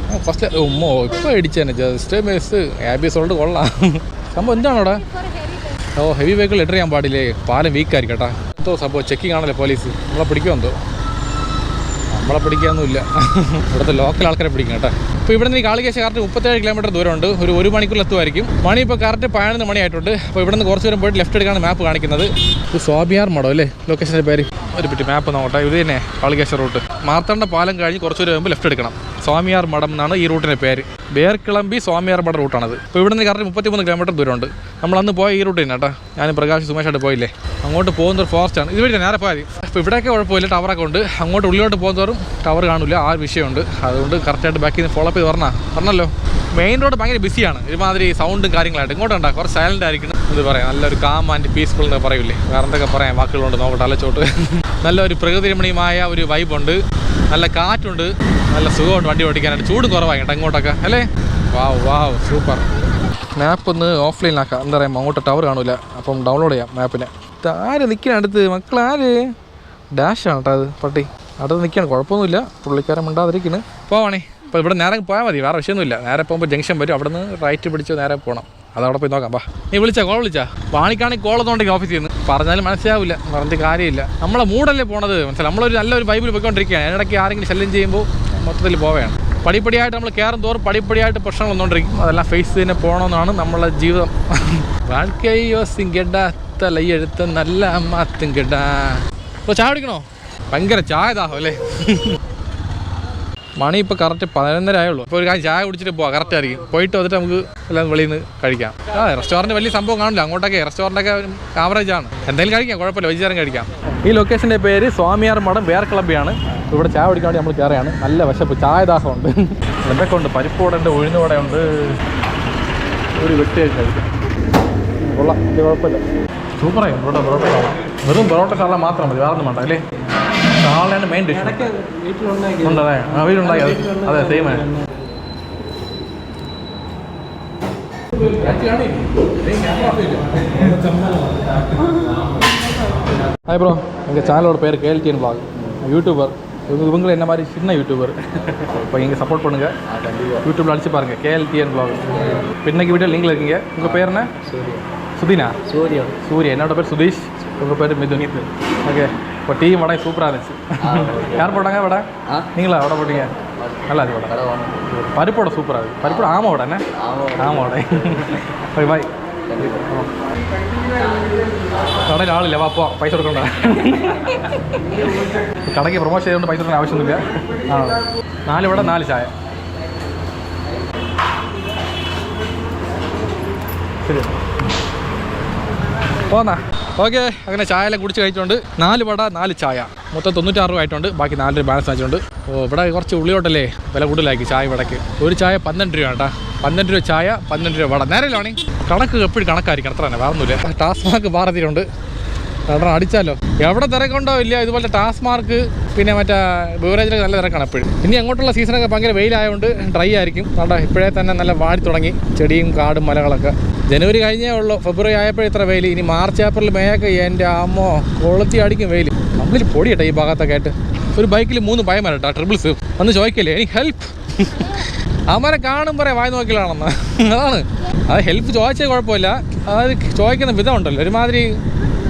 ഫസ്റ്റ്. ഉമ്മോ ഇപ്പോൾ ഇടിച്ചതന്നെ, ജസ്റ്റ് മിസ്. ആബി സോൾട്ട് കൊള്ളാം. സംഭവം എന്താണ് അവിടെ? ഹെവി വെഹിക്കിൾ എൻ്റർ ചെയ്യാൻ പാടില്ലേ, പാലം വീക്കായിരിക്കും കേട്ടോ. എന്തോ സംഭവം ചെക്കിങ് ആണല്ലോ പോലീസ്. നമ്മളെ പിടിക്കുമെന്തോ? നമ്മളെ പിടിക്കാനൊന്നുമില്ല, ഇവിടുത്തെ ലോക്കൽ ആൾക്കാരെ പിടിക്കും കേട്ടോ. ഇപ്പോൾ ഇവിടെ നിന്ന് കാളികേശ കറക്റ്റ് 37 കിലോമീറ്റർ ദൂരമുണ്ട്. ഒരു മണിക്കൂറിൽ എത്തുമായിരിക്കും. മണി ഇപ്പോൾ കറക്റ്റ് 11 മണിയായിട്ടുണ്ട്. അപ്പോൾ ഇവിടെ നിന്ന് കുറച്ച് ദൂരം പോയിട്ട് ലെഫ്റ്റ് എടുക്കാണ് മാപ്പ് കാണിക്കുന്നത്. ഇത് സ്വാമിയാർ മഠം അല്ലേ ലൊക്കേഷൻ്റെ പേര്? ഒരു പിറ്റി മാപ്പ് നോക്കട്ടെ. ഇത് തന്നെ കാളികേശ റൂട്ട്. മാർത്താണ്ഡ പാലം കഴിഞ്ഞ് കുറച്ച് ദൂരം മുമ്പ് ലെഫ്റ്റ് എടുക്കണം. സ്വാമിയാർ മഠം എന്നാണ് ഈ റൂട്ടിൻ്റെ പേര്. ബേർക്കിളമ്പി സ്വാമിയാർ മഠം റൂട്ടാണത്. ഇപ്പോൾ ഇവിടെ നിന്ന് കറക്റ്റ് 33 കിലോമീറ്റർ ദൂരമുണ്ട്. നമ്മളന്ന് പോയ ഈ റൂട്ട് തന്നെ കേട്ടോ. ഞാൻ പ്രകാശ് സുമേഷായിട്ട് പോയില്ലേ, അങ്ങോട്ട് പോകുന്നൊരു ഫോറസ്റ്റാണ്. ഇത് വഴി നേരെ പോയാൽ മതി. ഇപ്പോൾ ഇവിടെയൊക്കെ കുഴപ്പമില്ല, ടവറൊക്കെ ഉണ്ട്. അങ്ങോട്ട് ഉള്ളിലോട്ട് പോകുന്നവരും ടവർ കാണില്ല, ആ വിഷയമുണ്ട്. അതുകൊണ്ട് കറക്റ്റായിട്ട് ബാക്കിൽ നിന്ന് ഫോളോ ചെയ്ത് പറഞ്ഞല്ലോ. മെയിൻ റോഡ് ഭയങ്കര ബിസിയാണ്, ഒരുമാതിരി സൗണ്ടും കാര്യങ്ങളായിട്ട്. ഇങ്ങോട്ടുണ്ടാ കുറച്ച് സൈലൻ്റ് ആയിരിക്കണം. ഇത് പറയാം, നല്ലൊരു കാം ആൻഡ് പീസ്ഫുൾ എന്ന് പറയൂലേ, വേറെ എന്തൊക്കെ പറയാം വാക്കുകളുണ്ട്, നോക്കട്ടെ അലച്ചോട്ട്. നല്ലൊരു പ്രകൃതി രമണീയമായ ഒരു വൈബുണ്ട്, നല്ല കാറ്റുണ്ട്, നല്ല സുഖമുണ്ട് വണ്ടി ഓടിക്കാനായിട്ട്. ചൂട് കുറവായി കേട്ടോ ഇങ്ങോട്ടൊക്കെ അല്ലേ. Wow super. മാപ്പ് ഒന്ന് ഓഫ്ലൈനിലാക്കാം, എന്താ പറയുക, അങ്ങോട്ട് ടവർ കാണില്ല, അപ്പം ഡൗൺലോഡ് ചെയ്യാം മാപ്പിനെ. ആര് നിൽക്കണം അടുത്ത്? മക്കളാര്? ഡാഷാണ് കേട്ടോ അത്, പട്ടി അടുത്ത് നിൽക്കുകയാണ്. കുഴപ്പമൊന്നുമില്ല, പുള്ളിക്കാരൻ മിണ്ടാതിരിക്കുന്നു. പോവാണേ. അപ്പോൾ ഇവിടെ നേരെ പോയാൽ മതി, വേറെ വിഷയമൊന്നുമില്ല. നേരെ പോകുമ്പോൾ ജംഗ്ഷൻ വരും, അവിടെ നിന്ന് റൈറ്റ് പിടിച്ച് നേരെ പോകണം. അതവിടെ പോയി നോക്കാം. നീ കോൾ വിളിച്ചാ? വാണിക്കാണെങ്കിൽ കോൾ ഒന്നുണ്ടെങ്കിൽ ഓഫീസിൽ നിന്ന് പറഞ്ഞാലും മനസ്സിലാവില്ല, പറഞ്ഞിട്ട് കാര്യമില്ല. നമ്മളെ മൂടല്ലേ പോണത്, മനസ്സിലായി. നമ്മളൊരു നല്ലൊരു ബൈബിൾ പോയിക്കൊണ്ടിരിക്കുകയാണ്. ഇടയ്ക്ക് ആരെങ്കിലും ശല്യം ചെയ്യുമ്പോൾ മൊത്തത്തിൽ പോവുകയാണ്. പടിപ്പടിയായിട്ട് നമ്മൾ കയറും തോറും പടിപ്പടിയായിട്ട് പ്രശ്നങ്ങൾ വന്നുകൊണ്ടിരിക്കും. അതെല്ലാം ഫേസ് തന്നെ പോകണമെന്നാണ് നമ്മളെ ജീവിതം. വാഴ്ക്കയോ സിങ്കെടാ തലയെഴുത്ത് നല്ല മാത്തും കെടാ. ഇപ്പോൾ ചായ കുടിക്കണോ? ഭയങ്കര ചായ ദാഹം അല്ലേ. മണി ഇപ്പോൾ കറക്റ്റ് 11:30 ആയുള്ളൂ. ഇപ്പോൾ ഒരു കാര്യം ചായ കുടിച്ചിട്ട് പോവാം, കറക്റ്റ് ആയിരിക്കും. പോയിട്ട് വന്നിട്ട് നമുക്ക് എല്ലാം വെളിയിൽ നിന്ന് കഴിക്കാം. റെസ്റ്റോറൻറ്റ് വലിയ സംഭവം കാണില്ല, അങ്ങോട്ടൊക്കെ റെസ്റ്റോറൻറ്റൊക്കെ ആവറേജ് ആണ്. എന്തെങ്കിലും കഴിക്കാം, കുഴപ്പമില്ല, വെജിറ്റേറിയൻ കഴിക്കാം. ഈ ലൊക്കേഷൻ്റെ പേര് സ്വാമിയാർ മഠം ബേർക്കിളമ്പിയാണ്. ഇവിടെ ചായ കുടിക്കാൻ വേണ്ടി നമ്മൾ കയറിയാണ്. നല്ല വിശപ്പ്, ചായ ദാഹമുണ്ട്. എന്തൊക്കെ ഉണ്ട്? പരിപ്പുവടയുണ്ട്, ഉഴുന്നുവടയുണ്ട്, ഒരു വെട്ടി കഴിക്കാം. കൊള്ളാം, ഇത് കുഴപ്പമില്ല, സൂപ്പറായി. പൊറോട്ട വെറും പൊറോട്ട ശാല മാത്രം മതി, വേറെ ഒന്നും വേണ്ട അല്ലേ. ശാലയാണ് മെയിൻ ഡിഷ്. ഉണ്ടല്ലേ? ആ വീടുണ്ടായി, അതെ സെയിം. ஹாய் ப்ரோ, எங்கள் சேனலோட பேர் KLTN vlog, யூடியூபர். இவங்களும் என்ன மாதிரி சின்ன யூடியூபர். இப்போ இங்கே சப்போர்ட் பண்ணுங்கள், யூடியூப்பில் அடிச்சு பாருங்கள் KLTN vlog. இப்போ இன்னைக்கு வீடியோ லிங்கில் இருக்கீங்க. உங்கள் பேர் என்ன? சுதீனா? சூர்யா. என்னோட பேர் சுதீஷ், உங்கள் பேர் மிதுன். ஓகே, இப்போ டீ வடை சூப்பராக இருந்துச்சு. யார் போட்டாங்க வடை? நீங்களா வடை போட்டீங்க? நல்லா அது வடை. பருப்போட சூப்பராக இருக்குது. பருப்போட ஆமாம் வடை என்ன? ஆமாம் வடை. Okay bye. കടയിൽ ആളില്ല, വാ പോവാം, പൈസ കൊടുക്കണ്ട. കടയ്ക്ക് പ്രൊമോഷൻ ചെയ്തുകൊണ്ട് പൈസ കൊടുക്കേണ്ട ആവശ്യമൊന്നുമില്ല. 4 വട 4 ചായ. ശരി പോന്നാ. ഓക്കെ, അങ്ങനെ ചായയെല്ലാം കുടിച്ച് കഴിച്ചുകൊണ്ട് 4 വട 4 ചായ മൊത്തം 96 രൂപ ആയിട്ടുണ്ട്. ബാക്കി 4 രൂപ ബാലൻസ് വെച്ചുകൊണ്ട്. ഇവിടെ കുറച്ച് ഉള്ളിലോട്ടല്ലേ വില കൂടുതലാക്കി ചായ വടക്ക്. ഒരു ചായ 12 രൂപ കേട്ടോ. 12 രൂപ ചായ, 12 രൂപ വട. നേരെയല്ലേ കണക്ക് എപ്പോഴും കണക്കായിരിക്കും, അത്ര തന്നെ, വേറെ ഒന്നുമില്ല. ടാസ്മാർക്ക് ഭാരതിയിലുണ്ട്, കാരണം അടിച്ചാലോ. എവിടെ തിരക്കുണ്ടോ ഇല്ല, ഇതുപോലെ ടാസ്മാർക്ക് പിന്നെ മറ്റേ ബിവറേജിലൊക്കെ നല്ല തിരക്കാണ് എപ്പോഴും. ഇനി അങ്ങോട്ടുള്ള സീസണൊക്കെ ഭയങ്കര വെയിലായതുകൊണ്ട് ഡ്രൈ ആയിരിക്കും. അവിടെ ഇപ്പോഴേ തന്നെ നല്ല വാടി തുടങ്ങി ചെടിയും കാടും മലകളൊക്കെ. ജനുവരി കഴിഞ്ഞേ ഉള്ളൂ, ഫെബ്രുവരി ആയപ്പോഴും ഇത്ര വെയിൽ. ഇനി മാർച്ച് ഏപ്രിൽ മെയ് ഒക്കെ എൻ്റെ അമ്മോ കൊളുത്തി അടിക്കും വെയിൽ. കംപ്ലീറ്റ് പൊടി കേട്ടോ ഈ ഭാഗത്തൊക്കെ ആയിട്ട്. ഒരു ബൈക്കിൽ 3 ഭയന്മാർ കേട്ടോ, ട്രിപ്പിൾസ് വന്ന് ചോദിക്കല്ലേ എനിക്ക് ഹെൽപ്പ്. അവന്മാരെ കാണും പറയാം വായി നോക്കലാണെന്ന്. അതാണ് അത് ഹെൽപ്പ് ചോദിച്ചാൽ കുഴപ്പമില്ല, അതായത് ചോദിക്കുന്ന വിധം ഉണ്ടല്ലോ ഒരുമാതിരി.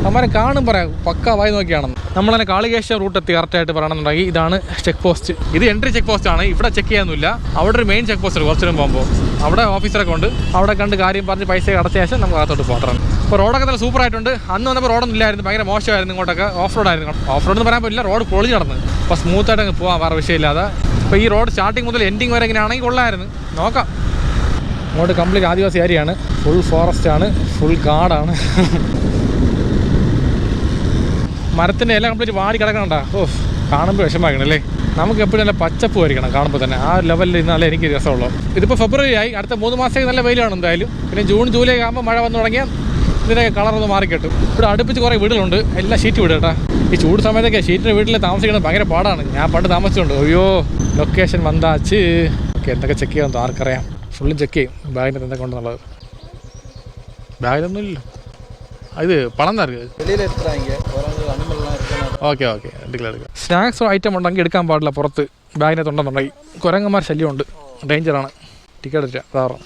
അവന്മാരെ കാണും പറയാം പക്ക വായി നോക്കിയാണെന്ന്. നമ്മളതിനെ കാളികേശം റൂട്ട് എത്തി കറക്റ്റായിട്ട് പറയണമെന്നുണ്ടെങ്കിൽ ഇതാണ് ചെക്ക് പോസ്റ്റ്. ഇത് എൻട്രി ചെക്ക് പോസ്റ്റ് ആണ്, ഇവിടെ ചെക്ക് ചെയ്യാനൊന്നുമില്ല. അവിടെ ഒരു മെയിൻ ചെക്ക് പോസ്റ്റ് ഉണ്ട് കുറച്ചു പോകുമ്പോൾ, അവിടെ ഓഫീസറൊക്കെ ഉണ്ട്. അവിടെ കണ്ട് കാര്യം പറഞ്ഞ് പൈസ അടച്ച ശേഷം നമുക്ക് അകത്തോട്ട് പോകണം. ഇപ്പോൾ റോഡൊക്കെ നല്ല സൂപ്പറായിട്ടുണ്ട്. അന്ന് വന്നപ്പോൾ റോഡൊന്നും ഇല്ലായിരുന്നു, ഭയങ്കര മോശമായിരുന്നു. ഇങ്ങോട്ടൊക്കെ ഓഫ് റോഡായിരുന്നു. ഓഫ് റോഡ് എന്ന് പറയാൻ പറ്റില്ല, റോഡ് പൊളിഞ്ഞ് നടന്ന്. അപ്പോൾ സ്മൂത്തായിട്ട് അങ്ങ് പോകാൻ വേറെ വിഷയമില്ലാതെ. ഇപ്പോൾ ഈ റോഡ് സ്റ്റാർട്ടിങ് മുതൽ എൻഡിങ് വരെ എങ്ങനെയാണെങ്കിൽ കൊള്ളായിരുന്നു. നോക്കാം. ഇങ്ങോട്ട് കംപ്ലീറ്റ് ആദിവാസി ഏരിയയാണ്, ഫുൾ ഫോറസ്റ്റ് ആണ്, ഫുൾ കാടാണ്. മരത്തിൻ്റെ ഇല കംപ്ലീറ്റ് വാടി കിടക്കണണ്ട. ഓ കാണുമ്പോൾ വിഷമാക്കണല്ലേ. നമുക്ക് എപ്പോഴും നല്ല പച്ചപ്പ് വരിക്കണം കാണുമ്പോൾ തന്നെ. ആ ലെവലിൽ ഇന്നാലേ എനിക്ക് രസമുള്ളൂ. ഇതിപ്പോൾ ഫെബ്രുവരി ആയി, അടുത്ത 3 മാസത്തേക്ക് നല്ല വെയിലാണ് എന്തായാലും. പിന്നെ ജൂൺ ജൂലൈ ആകുമ്പോൾ മഴ വന്നു തുടങ്ങിയാൽ ഇതിൻ്റെ കളറൊന്ന് മാറിക്കിട്ടും. ഇവിടെ അടുപ്പിച്ച് കുറേ വീടുകളുണ്ട്, എല്ലാം ഷീറ്റ് വീട് കേട്ടോ. ഈ ചൂട് സമയത്തൊക്കെ ഷീറ്റിൻ്റെ വീട്ടിൽ താമസിക്കുന്നത് ഭയങ്കര പാടാണ്. ഞാൻ പണ്ട് താമസിച്ചുണ്ട്. അയ്യോ ലൊക്കേഷൻ വന്നാച്ച്. ഓക്കെ എന്തൊക്കെ ചെക്ക് ചെയ്യാമെന്ന് ആർക്കറിയാം. ഫുള്ളും ചെക്ക് ചെയ്യും ബാഗിനകത്ത് എന്തൊക്കെ ഉണ്ടെന്നുള്ളത്. ബാഗിലൊന്നും ഇല്ലല്ലോ. ഇത് പണം തരുക. ഓക്കെ ഓക്കെ എടുക്കുക. സ്നാക്സ് ഐറ്റം ഉണ്ടെങ്കിൽ എടുക്കാൻ പാടില്ല പുറത്ത് ബാഗിനകത്ത് ഉണ്ടെന്നുണ്ടെങ്കിൽ. കുരങ്ങന്മാർ ശല്യമുണ്ട്, ഡേഞ്ചറാണ്. ടിക്കറ്റ് എടുക്കുക സാറും.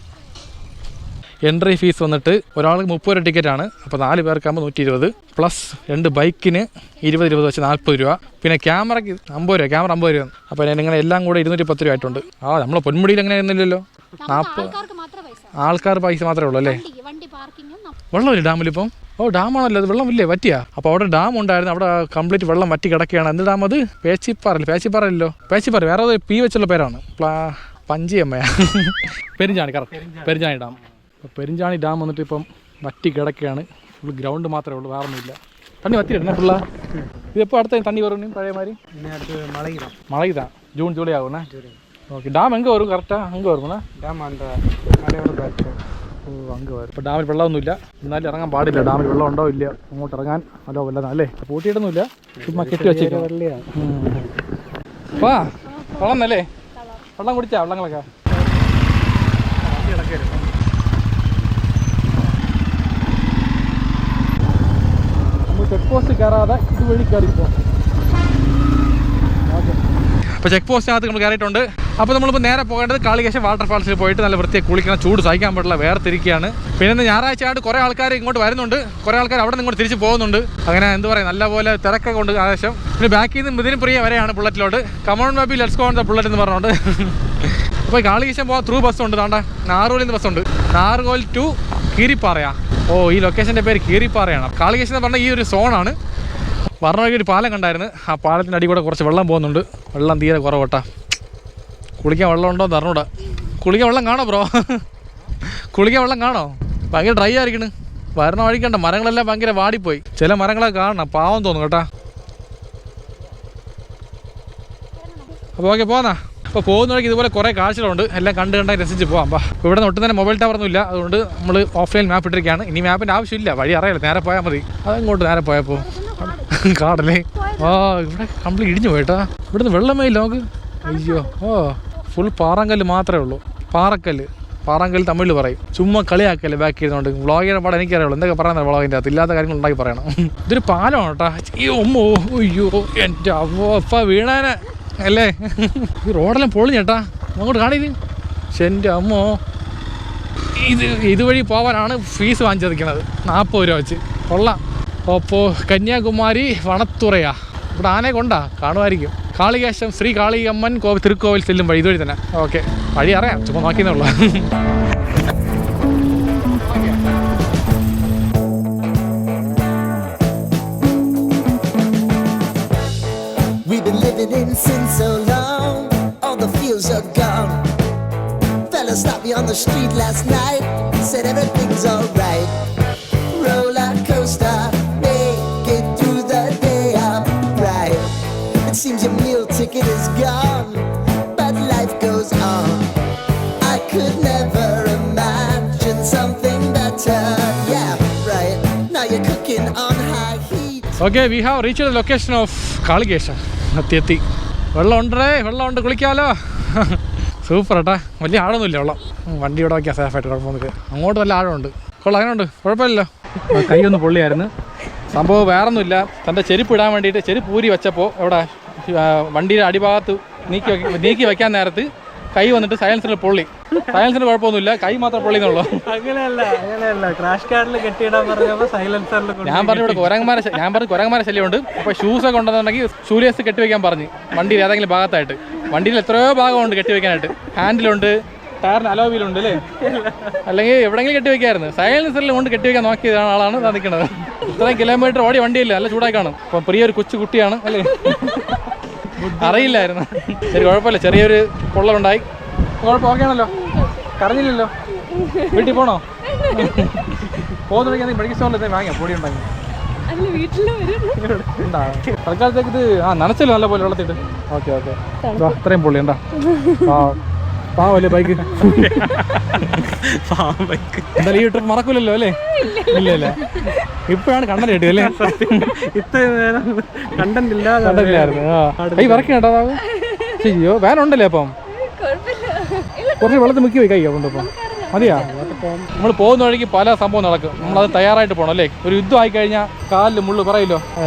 എൻട്രി ഫീസ് വന്നിട്ട് ഒരാൾക്ക് 30 രൂപ ടിക്കറ്റാണ്. അപ്പോൾ 4 പേർക്കാകുമ്പോൾ 120 പ്ലസ് 2 ബൈക്കിന് 20 വെച്ച് 40 രൂപ. പിന്നെ ക്യാമറയ്ക്ക് 50 രൂപ, ക്യാമറ 50 രൂപ. അപ്പോൾ നിങ്ങൾ എല്ലാം കൂടെ 210 രൂപ ആയിട്ടുണ്ട്. നമ്മളെ പൊന്മുടിയിൽ അങ്ങനെ ആയിരുന്നില്ലല്ലോ. 40 ആൾക്കാർ പൈസ മാത്രമേ ഉള്ളൂ അല്ലേ. വെള്ളമില്ല ഡാമിലിപ്പം. ഓ ഡാമാണല്ലോ അത്, വെള്ളമില്ലേ വറ്റിയാ. അപ്പോൾ അവിടെ ഡാം ഉണ്ടായിരുന്നു, അവിടെ കംപ്ലീറ്റ് വെള്ളം വറ്റി കിടക്കുകയാണ്. എന്ത് ഡാം അത്? പേച്ചിപ്പാറല്ലോ. പേച്ചിപ്പാറ വേറെ ഒരു പി വെച്ചുള്ള പേരാണ്. പഞ്ചിയമ്മയാ. Perinchani correct, Perinchani dam. Perinchani dam വന്നിട്ട് ഇപ്പം വറ്റി കിടക്കുകയാണ്. ഫുൾ ഗ്രൗണ്ട് മാത്രമേ ഉള്ളൂ, വേറെ ഒന്നുമില്ല. തണ്ണി വറ്റിയിടണേ ഫുള്ളാ. ഇതിപ്പോൾ അടുത്ത തണ്ണി വരും പഴയമാതിരി. മഴയ്താ ജൂൺ ജൂലൈ ആകുന്നേ. ഓക്കെ ഡാം എங்கே വരും കറക്റ്റാ? അங்கே வருமாண்ணா ഡാം? அந்த ഓ അങ്ങ് വരും. ഇപ്പോൾ ഡാമിൽ വെള്ളമൊന്നുമില്ല, എന്നാലും ഇറങ്ങാൻ പാടില്ല. ഡാമിൽ വെള്ളം ഉണ്ടോ ഇല്ല, അങ്ങോട്ട് ഇറങ്ങാൻ അല്ലോ വല്ലതാണ് അല്ലേ. പൂട്ടിയിട്ടൊന്നുമില്ല, ചുമ്മാ കെട്ടി വെച്ചേക്കാം. വാ വെള്ളം എന്നല്ലേ. വെള്ളം കുടിച്ചാ വെള്ളങ്ങളൊക്കെ നമ്മൾ ചെക്ക് പോസ്റ്റ് കയറാതെ ഇതുവഴി കയറിപ്പോ. ഓക്കെ അപ്പോൾ ചെക്ക് പോസ്റ്റിനകത്ത് നമ്മൾ കയറിയിട്ടുണ്ട്. അപ്പോൾ നമ്മളിപ്പോൾ നേരെ പോകേണ്ടത് കാളികേശം വാട്ടർഫാൾസിൽ പോയിട്ട് നല്ല വൃത്തിയായി കുളിക്കണം. ചൂട് സഹിക്കാൻ പറ്റില്ല, വേർതിരിക്കുകയാണ്. പിന്നെ ഞായറാഴ്ച ആയിട്ട് കുറേ ആൾക്കാർ ഇങ്ങോട്ട് വരുന്നുണ്ട്, കുറേ ആൾക്കാർ അവിടെ നിന്ന് ഇങ്ങോട്ട് തിരിച്ച് പോകുന്നുണ്ട്. അങ്ങനെ എന്താ പറയുക നല്ലപോലെ തിരക്കൊക്കെ കൊണ്ട് ആവശ്യം. പിന്നെ ബാക്കിൽ നിന്ന് മിഥുനും പ്രിയ വരെയാണ് ബുള്ളറ്റിലോട്ട്. Come on baby let's go on the bullet എന്ന് പറഞ്ഞുകൊണ്ട്. അപ്പോൾ കാളികേശം പോകാൻ ത്രൂ ബസ്സുണ്ട്. താണ്ട നാറുകോലിൽ നിന്ന് ബസ്സുണ്ട്. നാറുകോൽ ടു കീരിപ്പാറയാ. ഓ ഈ ലൊക്കേഷൻ്റെ പേര് കീരിപ്പാറയാണ്. കാളികേശം എന്ന് പറഞ്ഞാൽ ഈ ഒരു സോണാണ്. പറഞ്ഞ ഒരു പാലം കണ്ടായിരുന്നു, ആ പാലത്തിൻ്റെ അടി കൂടെ കുറച്ച് വെള്ളം പോകുന്നുണ്ട്. വെള്ളം തീരെ കുറവട്ടാ. കുളിക്കാൻ വെള്ളം ഉണ്ടോ എന്ന് അറിഞ്ഞൂടാ. കുളിക്കാൻ വെള്ളം കാണോ ബ്രോ? കുളിക്കാൻ വെള്ളം കാണോ? ഭയങ്കര ഡ്രൈ ആയിരിക്കണ്. വരുന്ന വഴിക്കണ്ട മരങ്ങളെല്ലാം ഭയങ്കര വാടിപ്പോയി. ചില മരങ്ങളൊക്കെ കാണണം, പാവം തോന്നും കേട്ടാ. അപ്പോൾ ഓക്കെ പോന്നാ. അപ്പോൾ പോകുന്ന വഴിക്ക് ഇതുപോലെ കുറേ കാഴ്ചകളുണ്ട്, എല്ലാം കണ്ട് കണ്ടായി രസിച്ച് പോകാം. അപ്പോൾ ഇവിടെ നിന്ന് ഒട്ടും തന്നെ മൊബൈൽ ടവറൊന്നും ഇല്ല, അതുകൊണ്ട് നമ്മൾ ഓഫ്ലൈൻ മാപ്പ് ഇട്ടിരിക്കുകയാണ്. ഇനി മാപ്പിൻ്റെ ആവശ്യമില്ല, വഴി അറിയില്ല, നേരെ പോയാൽ മതി. അതങ്ങോട്ട് നേരെ പോയപ്പോൾ കാടല്ലേ. ആ ഇവിടെ കംപ്ലീറ്റ് ഇടിഞ്ഞു പോയിട്ടാ. ഇവിടുന്ന് വെള്ളമേ ഇല്ല നമുക്ക്. അയ്യോ ഓ ഫുൾ പാറങ്കല്ല് മാത്രമേ ഉള്ളൂ. പാറങ്കല്ല് തമിഴിൽ പറയും. ചുമ്മാ കളിയാക്കല്ലേ ബാക്ക് ചെയ്യുന്നതുകൊണ്ട്. വ്ളോഗിയുടെ പാടെ എനിക്കറിയുള്ളൂ, എന്തൊക്കെ പറയുന്നത് വ്ളോഗിൻ്റെ അകത്ത് ഇല്ലാത്ത കാര്യങ്ങൾ ഉണ്ടാക്കി പറയണം. ഇതൊരു പാലമാണ് കേട്ടോ. അയ്യോ അമ്മോ അയ്യോ എൻ്റെ അവോ അപ്പ വീണാനെ അല്ലേ. ഈ റോഡെല്ലാം പൊളിഞ്ഞേട്ടാ, അങ്ങോട്ട് കാണിത്. പക്ഷെ എൻ്റെ അമ്മോ ഇതുവഴി പോകാനാണ് ഫീസ് വാങ്ങിച്ചിരിക്കുന്നത് 40 രൂപ വെച്ച്. കൊള്ളാം. അപ്പോൾ കന്യാകുമാരി വണത്തുറയാ. ഇവിടെ ആനയെ കൊണ്ടാ കാണുമായിരിക്കും. കാളികേശം ശ്രീ കാളിയമ്മൻ തിരുക്കോവിൽ ചെല്ലും വഴി ഇതുവഴി തന്നെ. ഓക്കെ വഴി അറിയാം, ചുമ്മാ നോക്കിയെന്നുള്ളൂ. We've been living in sin so long, all the feels are gone. Fella stopped me on the street last night, said everything's alright. Roller coaster, make it through the day, I'm right. It seems your meal ticket is gone, but life goes on. I could never imagine something better. Yeah, right. Now you're cooking on high heat. Okay, we have reached the location of കാളികേശം. എത്തി. വെള്ളമുണ്ട്, കുളിക്കാമല്ലോ. Super ഏട്ടാ. വലിയ ആഴമൊന്നുമില്ല വെള്ളം. വണ്ടി ഇവിടെ വയ്ക്കാം സേഫായിട്ട്, കുഴപ്പമൊന്നുമില്ല. അങ്ങോട്ട് നല്ല ആഴമുണ്ട്. കൊള്ളാം, അങ്ങനെയുണ്ട്, കുഴപ്പമില്ലല്ലോ. കൈയൊന്ന് പൊള്ളിയായിരുന്നു. സംഭവം വേറൊന്നുമില്ല, തൻ്റെ ചെരുപ്പ് ഇടാൻ വേണ്ടിയിട്ട് ചെരുപ്പ് ഊരി വെച്ചപ്പോൾ ഇവിടെ വണ്ടിയുടെ അടിഭാഗത്ത് നീക്കി വെക്കാൻ നേരത്ത് കൈ വന്നിട്ട് സൈലൻസറിൽ പൊള്ളി. സൈലൻസറിന് കുഴപ്പമൊന്നുമില്ല, കൈ മാത്രം പൊള്ളിന്നുള്ളൂ. അങ്ങനെയല്ല ക്രാഷ് കാർഡിൽ കെട്ടിയിടാൻ പറഞ്ഞപ്പോൾ സൈലൻസറിൽ ഞാൻ പറഞ്ഞു ഇവിടെ കുരങ്ങന്മാരെ ശല്യമുണ്ട്. അപ്പോൾ ഷൂസൊക്കെ ഉണ്ടെന്നുണ്ടെങ്കിൽ ഷൂലേസ് കെട്ടിവെക്കാൻ പറഞ്ഞു വണ്ടിയിൽ ഏതെങ്കിലും ഭാഗത്തായിട്ട്. വണ്ടിയിൽ എത്രയോ ഭാഗമുണ്ട് കെട്ടിവെക്കാനായിട്ട്. ഹാൻഡിലുണ്ട്, ടയറിന് അലോവിയിലുണ്ട് അല്ലേ, അല്ലെങ്കിൽ എവിടെയെങ്കിലും കെട്ടിവെക്കായിരുന്നു. സൈലൻസറിൽ കൊണ്ട് കെട്ടിവെക്കാൻ നോക്കിയതാണ് ആളാണ് നിൽക്കുന്നത്. ഇത്രയും കിലോമീറ്റർ ഓടി വണ്ടിയില്ല, നല്ല ചൂടായി കാണും. അപ്പം പ്രിയൊരു കൊച്ചു കുട്ടിയാണ് അല്ലേ, അറിയില്ലായിരുന്നു. ശരി കുഴപ്പമില്ല, ചെറിയൊരു പൊള്ളലുണ്ടായി. കുഴപ്പം ഓക്കെ ആണല്ലോ, കറഞ്ഞില്ലല്ലോ. വീട്ടിൽ പോണോ? പോകുന്നുണ്ടെങ്കിൽ മെഡിക്കൽ സ്റ്റോറിൽ വാങ്ങിയാൽ പൊടി ഉണ്ടാക്കി തൽക്കാലത്തേക്ക് ഇത് നനച്ചല്ലോ നല്ല പോലെ വെള്ളത്തിട്ട്. ഓക്കെ ഓക്കെ, അത്രയും പൊള്ളി ഉണ്ടാ. പാവല്ലേ ബൈക്ക്, എന്തായാലും ഈ ട്രിപ്പ് മറക്കൂലല്ലോ അല്ലേ? ഇല്ല ഇപ്പോഴാണ് കണ്ടന്റ് കിട്ടിയത് അല്ലേ? ഇത്രയും നേരം കണ്ടില്ലായിരുന്നു. കൈ വറക്കി കേട്ടോ. ചെയ്യോ വേനുണ്ടല്ലേ? അപ്പം കുറച്ച് വെള്ളത്തിൽ മുക്കി പോയി കൈ കൊണ്ടിപ്പം മതിയാ. നമ്മൾ പോകുന്ന വഴിക്ക് പല സംഭവം നടക്കും, നമ്മളത് തയ്യാറായിട്ട് പോകണം അല്ലേ? ഒരു യുദ്ധം ആയിക്കഴിഞ്ഞാൽ കാലിൽ മുള്ളു പറയില്ലോ,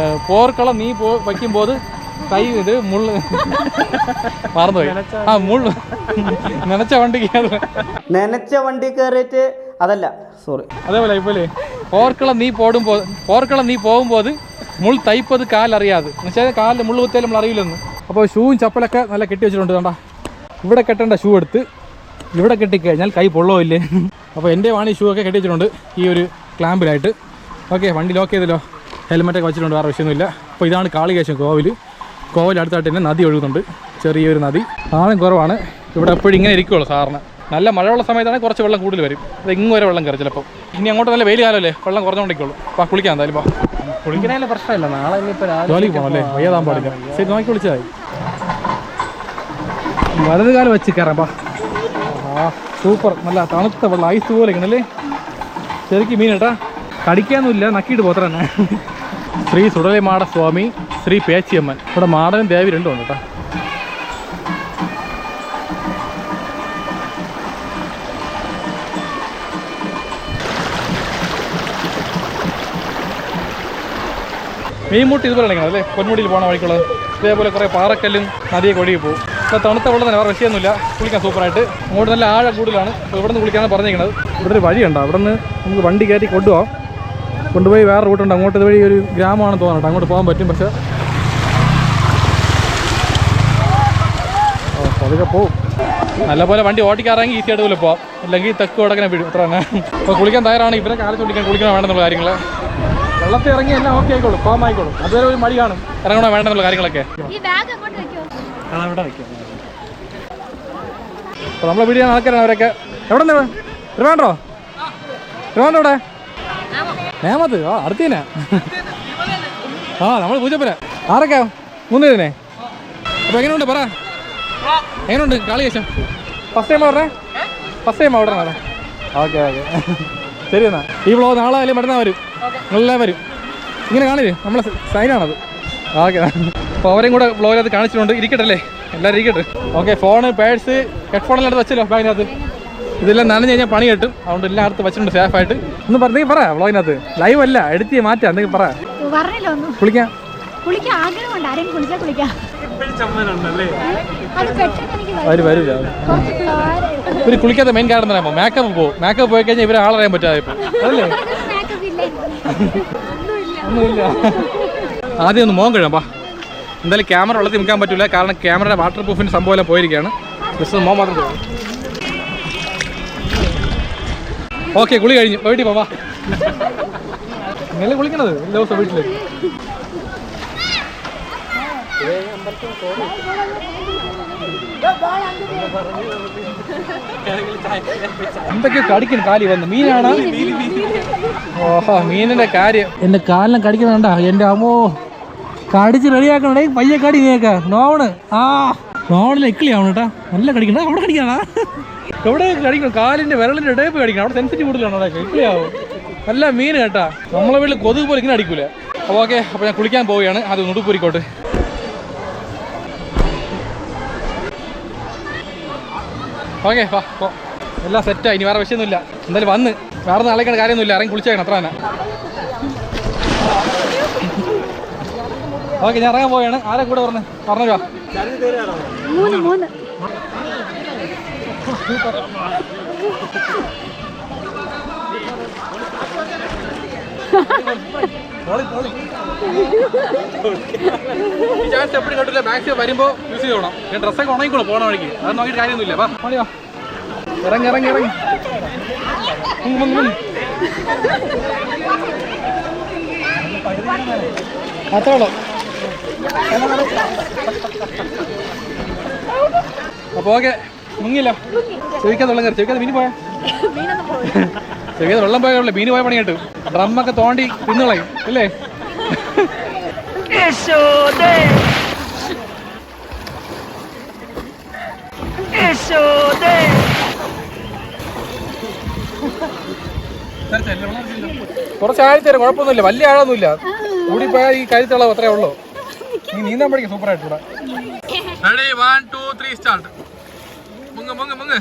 പോർക്കളം നീ വയ്ക്കുമ്പോൾ കൈ ഇത് മുള്ളു മറന്നുപോയി. മുള്ളു നനച്ച വണ്ടി കയറിയിട്ട് അതല്ല, സോറി. അതേപോലെ ഇപ്പോലെ പോർക്കളം നീ പോകുമ്പോൾ മുൾ തയ്പ്പത് കാലറിയാതെ എന്നുവെച്ചാൽ കാലിൽ മുള്ളു കുത്തിയാലും നമ്മൾ അറിയില്ലെന്ന്. അപ്പോൾ ഷൂവും ചപ്പലൊക്കെ നല്ല കെട്ടി വെച്ചിട്ടുണ്ട്. കണ്ടാ ഇവിടെ കെട്ടേണ്ട ഷൂ എടുത്ത് ഇവിടെ കെട്ടിക്കഴിഞ്ഞാൽ കൈ പൊള്ളോ ഇല്ലേ. അപ്പോൾ എൻ്റെ വാണി ഷൂ ഒക്കെ കെട്ടി വെച്ചിട്ടുണ്ട് ഈ ഒരു ക്ലാമ്പിലായിട്ട്. ഓക്കെ, വണ്ടി ലോക്ക് ചെയ്തല്ലോ, ഹെൽമെറ്റൊക്കെ വെച്ചിട്ടുണ്ട്, വേറെ വിഷയമൊന്നുമില്ല. അപ്പോൾ ഇതാണ് കാളികേശം കോവിൽ അടുത്തായിട്ട് തന്നെ നദി ഒഴുകുന്നുണ്ട്, ചെറിയൊരു നദി. ആളും കുറവാണ് ഇവിടെ, എപ്പോഴും ഇങ്ങനെ ഇരിക്കുള്ളൂ സാറിന്. നല്ല മഴയുള്ള സമയത്താണെങ്കിൽ കുറച്ച് വെള്ളം കൂടുതൽ വരും, അത് ഇങ്ങ് വരെ വെള്ളം കയറി ചിലപ്പോൾ. ഇനി അങ്ങോട്ട് നല്ല വെയിൽ കാലമല്ലേ, വെള്ളം കുറഞ്ഞുകൊണ്ടിരിക്കുള്ളൂ. അപ്പോൾ കുളിക്കാൻ എന്തായാലും കുളിക്കണേലും പ്രശ്നമില്ല, നാളെ ഇനിയിപ്പോൾ ജോലിക്ക് പോകണം അല്ലേ, വയ്യാതാൻ പാടില്ല. ശരി നോക്കി വിളിച്ചതായി. വലത് കാലം വെച്ച് കയറാം. സൂപ്പർ, നല്ല തണുത്ത വെള്ളം, ഐസ് പോലെ ഇരിക്കണല്ലേ. ശരിക്കും മീൻ കേട്ടാ, കടിക്കാനൊന്നുമില്ല, നക്കിയിട്ട് പോത്ര തന്നെ. ശ്രീ സുടലിമാട സ്വാമി, ശ്രീ പേച്ചിയമ്മൻ. ഇവിടെ മാടനും ദേവി രണ്ടും ഉണ്ട് കേട്ടോ. മീൻമുട്ടി ഇതുപോലെ ഇറങ്ങണം അല്ലേ, പൊന്മുടിയിൽ പോകണ വഴിക്കുള്ളത്. ഇതേപോലെ കുറേ പാറക്കല്ലും നദിയൊക്കെ ഒഴുകി പോകും. ഇപ്പോൾ തണുത്ത വെള്ളം തന്നെ, വേറെ വിഷയമൊന്നുമില്ല, കുളിക്കാൻ സൂപ്പറായിട്ട്. അങ്ങോട്ട് നല്ല ആഴം കൂടുതലാണ്. അപ്പോൾ ഇവിടെ നിന്ന് കുളിക്കാനാണ് പറഞ്ഞിരിക്കുന്നത്. ഇവിടെ ഒരു വഴിയുണ്ട്, അവിടെ നിന്ന് നമുക്ക് വണ്ടി കയറ്റി കൊണ്ടുപോയി വേറെ റൂട്ടുണ്ട്. അങ്ങോട്ട് ഇതുവഴി ഒരു ഗ്രാമമാണെന്ന് തോന്നട്ടെ, അങ്ങോട്ട് പോകാൻ പറ്റും. പക്ഷേ അതൊക്കെ പോവും. നല്ലപോലെ വണ്ടി ഓടിക്കാറാണെങ്കിൽ ഈസി ആയിട്ട് പോലെ പോകാം, അല്ലെങ്കിൽ തെക്ക് വടക്കനെ വീഴും, അത്ര തന്നെ. അപ്പോൾ കുളിക്കാൻ തയ്യാറാണ്. ഇവരെ കാലത്ത് കുളിക്കണം വേണമെന്നുള്ള കാര്യങ്ങൾ. വെള്ളത്തിൽ ഇറങ്ങി എല്ലാം ഓക്കെ ആയിക്കോളും, ഫോം ആയിക്കോളും. അതുവരെ ഒരു മടി കാണും, ഇറങ്ങണോ വേണ്ടെന്നുള്ള കാര്യങ്ങളൊക്കെ. അപ്പോൾ നമ്മളെ വീഡിയോ നടക്കാനാണ് അവരൊക്കെ. എവിടെ നിന്ന് ട്രിവാൻഡ്രോ ഇവിടെ നേമത്ത്? അടുത്തീനെ. നമ്മൾ പൂജപ്പുര. ആരൊക്കെ? 3 പേരെ. അപ്പോൾ എങ്ങനെയുണ്ട് പറ, എങ്ങനെയുണ്ട് കാളികേശം? ഫസ്റ്റ് ടൈം പറഞ്ഞേ? ഫസ്റ്റ് ടൈം അവിടെ ഓക്കെ ഓക്കെ, ശരി എന്നാൽ. ഈ വ്ളോഗ് നാളെ ആയാലും മറ്റന്നാൾ വരും, എല്ലാം വരും. ഇങ്ങനെ കാണില്ലേ, നമ്മളെ സൈനാണത്. ഓക്കെ, അപ്പോൾ അവരെയും കൂടെ വ്ളോഗിനകത്ത് കാണിച്ചിട്ടുണ്ട്. ഇരിക്കട്ടെ അല്ലേ, എല്ലാവരും ഇരിക്കട്ടെ. ഓക്കെ, ഫോണ്, പേഴ്സ്, ഹെഡ്ഫോണെല്ലാം അടുത്ത് വെച്ചല്ലോ ബാഗിനകത്ത്. ഇതെല്ലാം നനഞ്ഞ് കഴിഞ്ഞാൽ പണി കിട്ടും, അതുകൊണ്ട് എല്ലാം അടുത്ത് വെച്ചിട്ടുണ്ട് സേഫായിട്ട്. ഒന്ന് പറഞ്ഞെങ്കിൽ പറ, വ്ളോഗിനകത്ത് ലൈവ് അല്ല, എഡിറ്റ് മാറ്റാം, എന്തെങ്കിലും പറ. കുളിക്കാം വരില്ല. ഇവര് കുളിക്കാത്ത മെയിൻ കാരണം തന്നെ മേക്കപ്പ് പോകും. മേക്കപ്പ് പോയി കഴിഞ്ഞാൽ ഇവരെ ആളറിയാൻ പറ്റാതെ ഇപ്പം അതല്ലേ. ഒന്നുമില്ല, ആദ്യം ഒന്ന് മോൻ കഴിയാം. എന്തായാലും ക്യാമറ വെള്ളത്തിൽ നിൽക്കാൻ പറ്റില്ല, കാരണം ക്യാമറയുടെ വാട്ടർ പ്രൂഫിൻ്റെ സംഭവം എല്ലാം പോയിരിക്കുകയാണ്. ജസ്റ്റ് മോൻ മാത്രം പോകും. ഓക്കെ, കുളി കഴിഞ്ഞു, വീട്ടിൽ പോവാ. ഇങ്ങനെ കുളിക്കണത് എല്ലാ ദിവസവും വീട്ടിലേക്ക്. എന്തൊക്കെയോ കടിക്കുന്നു കാലി വന്ന്. മീനാണ്. ഓഹോ, മീനിന്റെ കാര്യം. എന്റെ കാലിനെ കടിക്കുന്നുണ്ടാ, എന്റെ അമ്മോ. കടിച്ച് റെഡിയാക്കണേ, പയ്യെ കടി നീക്ക. നോണ് നോണിൽ എക്കിളിയാവണം കേട്ടാ, നല്ല കടിക്കണ. അവിടെ കടിക്കണ, എവിടെ കടിക്കണം? കാലിന്റെ വിരലിന്റെ ഇടയപ്പ് കടിക്കണം, അവിടെ സെൻസിറ്റീവ് കൂടുതലാണ്. അവിടെ എക്കിളിയാവും. നല്ല മീൻ കേട്ടാ, നമ്മളെ വീട്ടിൽ കൊതുക് പോലെ ഇങ്ങനെ അടിക്കൂല. ഓക്കെ, അപ്പോൾ ഞാൻ കുളിക്കാൻ പോവുകയാണ്. അത് നുടുപ്പൂരിക്കോട്ട്. ഓക്കെ, വാ, എല്ലാം സെറ്റായി, ഇനി വേറെ വിഷയമൊന്നുമില്ല. എന്തായാലും വന്ന് വേറെ നാളേക്കാണ് കാര്യമൊന്നുമില്ല, ഇറങ്ങി കുളിച്ചേക്കണം, അത്ര തന്നെ. ഓക്കെ ഞാൻ ഇറങ്ങാൻ പോവുകയാണ്. ആരെ കൂടെ പറഞ്ഞോ. ഈ ചാൻസ് എപ്പോഴും കണ്ടില്ല. മാക്സിമം വരുമ്പോൾ യൂസ് ചെയ്തോണം. ഞാൻ ഡ്രസ്സൊക്കെ ഉണങ്ങിക്കോളൂ പോണ വഴിക്ക്. അത് നോക്കിയിട്ട് കാര്യമൊന്നുമില്ല. വാ മണിയോ ഇറങ്ങി അത്രയുള്ളൂ. അപ്പൊ ഓക്കെ മുങ്ങില്ല. ചെവിക്കാതെ വെള്ളം കയറി. ചെവിക്കാതെ മീൻ പോയാ ചെവിക്കാതെ വെള്ളം പോയാലേ മീൻ പോയ പണി കേട്ടു. ഡ്രമ്മൊക്കെ തോണ്ടി തിന്നുകളയും അല്ലേ? കുറച്ച് ആഴത്തേരും കുഴപ്പമൊന്നുമില്ല. വലിയ ആഴമൊന്നുമില്ല. കൂടി പോയാൽ ഈ കരുത്തുള്ള അത്രേ ഉള്ളൂ. നീ നീന്താൻ പഠിക്കും സൂപ്പറായിട്ട് ഇവിടെ. Ready 1 2 3 start. മുങ്ങ്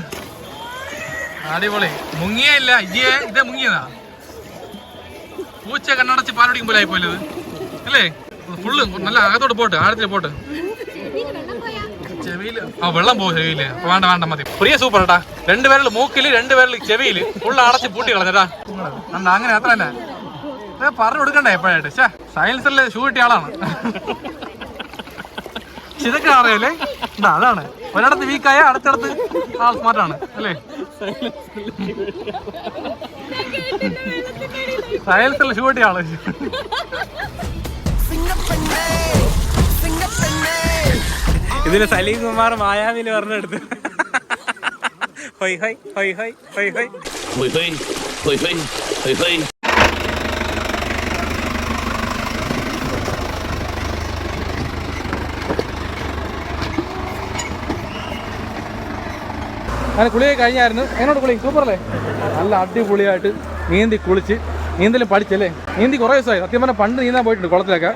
അടിപൊളി. മുങ്ങിയേ ഇല്ല. ഇതേ മുങ്ങിയതാ. പൂച്ച കണ്ണടച്ച് പാലടിക്കും പോലെ ആയിപ്പോലെ അല്ലേ? ഫുള്ള് നല്ല അകത്തോട്ട് പോട്ട്, ആഴത്തിൽ പോട്ട്. ചെവിയില് വെള്ളം പോകും ചെവിയില്. വേണ്ട മതി. പ്രിയ സൂപ്പർ കേട്ടാ. 2 പേരിൽ മൂക്കില് 2 പേരിൽ ചെവിയില് ഫുള്ള് അടച്ച് പൂട്ടി കളഞ്ഞേട്ടാ. അങ്ങനെ അത്ര തന്നെ പറഞ്ഞു കൊടുക്കണ്ടേ എപ്പോഴായിട്ട്. സയൻസിലെ ഷൂ കിട്ടിയ ആളാണ്. ഇതൊക്കെ അറിയാലേ. അതാണ് ഒരിടത്ത് വീക്കായ അടുത്തടുത്ത് ആൾ സ്മാർട്ടാണ് അല്ലേ? സയൻസിലെ ഷൂ കിട്ടിയ ആള്. ഇതിന് സലീം കുമാർ മായാവിന് പറഞ്ഞെടുത്ത്. ഹൊയ് ഹൊയ് ഹൊയ് ഹൊയ് ഹൊയ് ഹൊയ് ഹൊയ് ഹൊയ് ഹൊയ് ഹൊയ് ഹൊയ് ഹൊയ്. അങ്ങനെ കുളിയൊക്കെ കഴിഞ്ഞായിരുന്നു. എന്നോട് കുളി സൂപ്പറല്ലേ? നല്ല അടിപൊളിയായിട്ട് നീന്തി കുളിച്ച്. നീന്തലും പഠിച്ചല്ലേ? നീന്തി കുറേ ദിവസമായി. സത്യം പറഞ്ഞാൽ പണ്ട് നീന്താൻ പോയിട്ടുണ്ട് കുളത്തിലൊക്കെ.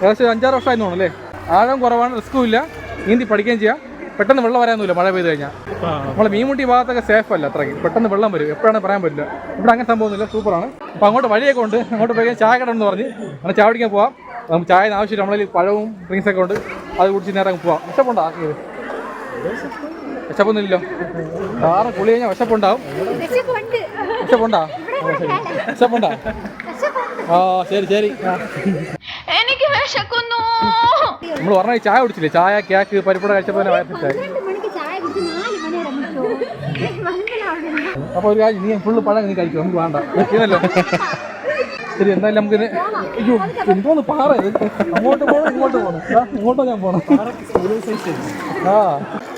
ഏകദേശം 5-6 വർഷമായി തോന്നുന്നു അല്ലേ? ആഴം കുറവാണ്, റിസ്ക്കും ഇല്ല, നീന്തി പഠിക്കുകയും ചെയ്യാം. പെട്ടെന്ന് വെള്ളം വരാനൊന്നുമില്ല മഴ പെയ്ത് കഴിഞ്ഞാൽ. നമ്മളെ മീൻമുട്ടി ഭാഗത്തൊക്കെ സേഫ് അല്ല അത്രയ്ക്ക്. പെട്ടെന്ന് വെള്ളം വരും, എപ്പോഴാണ് പറയാൻ പറ്റില്ല. ഇവിടെ അങ്ങനെ സംഭവമൊന്നുമില്ല, സൂപ്പറാണ്. അപ്പോൾ അങ്ങോട്ട് വഴിയൊക്കെ ഉണ്ട്. അങ്ങോട്ട് പോയി ചായ കട എന്ന് പറഞ്ഞ് അങ്ങനെ ചായ കുടിക്കാൻ പോവാം. നമുക്ക് ചായ ആവശ്യമില്ല. നമ്മളതിൽ പഴവും ഡ്രിങ്ക്സൊക്കെ ഉണ്ട്. അത് കുടിച്ച് നേരം പോവാം. വിശപ്പുണ്ടോ? ആക്കിയത് വിശപ്പൊന്നുമില്ലല്ലോ. കാറ് കുളി കഴിഞ്ഞാൽ വിശപ്പുണ്ടാവും. വിശപ്പുണ്ടാ? ആ ശരി. എനിക്ക് വിശക്കുന്നു. നമ്മൾ പറഞ്ഞ ചായ കുടിച്ചില്ലേ? ചായ, കേക്ക്, പരിപ്പട കഴിച്ചപ്പോൾ വയറ്റിട്ടായി. അപ്പോൾ ഒരു കാര്യം, നീ ഫുള്ള് പഴം നീ കഴിക്കും. നമുക്ക് വേണ്ട വെക്കുന്നല്ലോ. ശരി, എന്തായാലും നമുക്കിത്. അയ്യോ എന്തോന്ന് പാറ ഇത്. അങ്ങോട്ട് പോകണം ഇങ്ങോട്ടോ ഞാൻ പോകണം.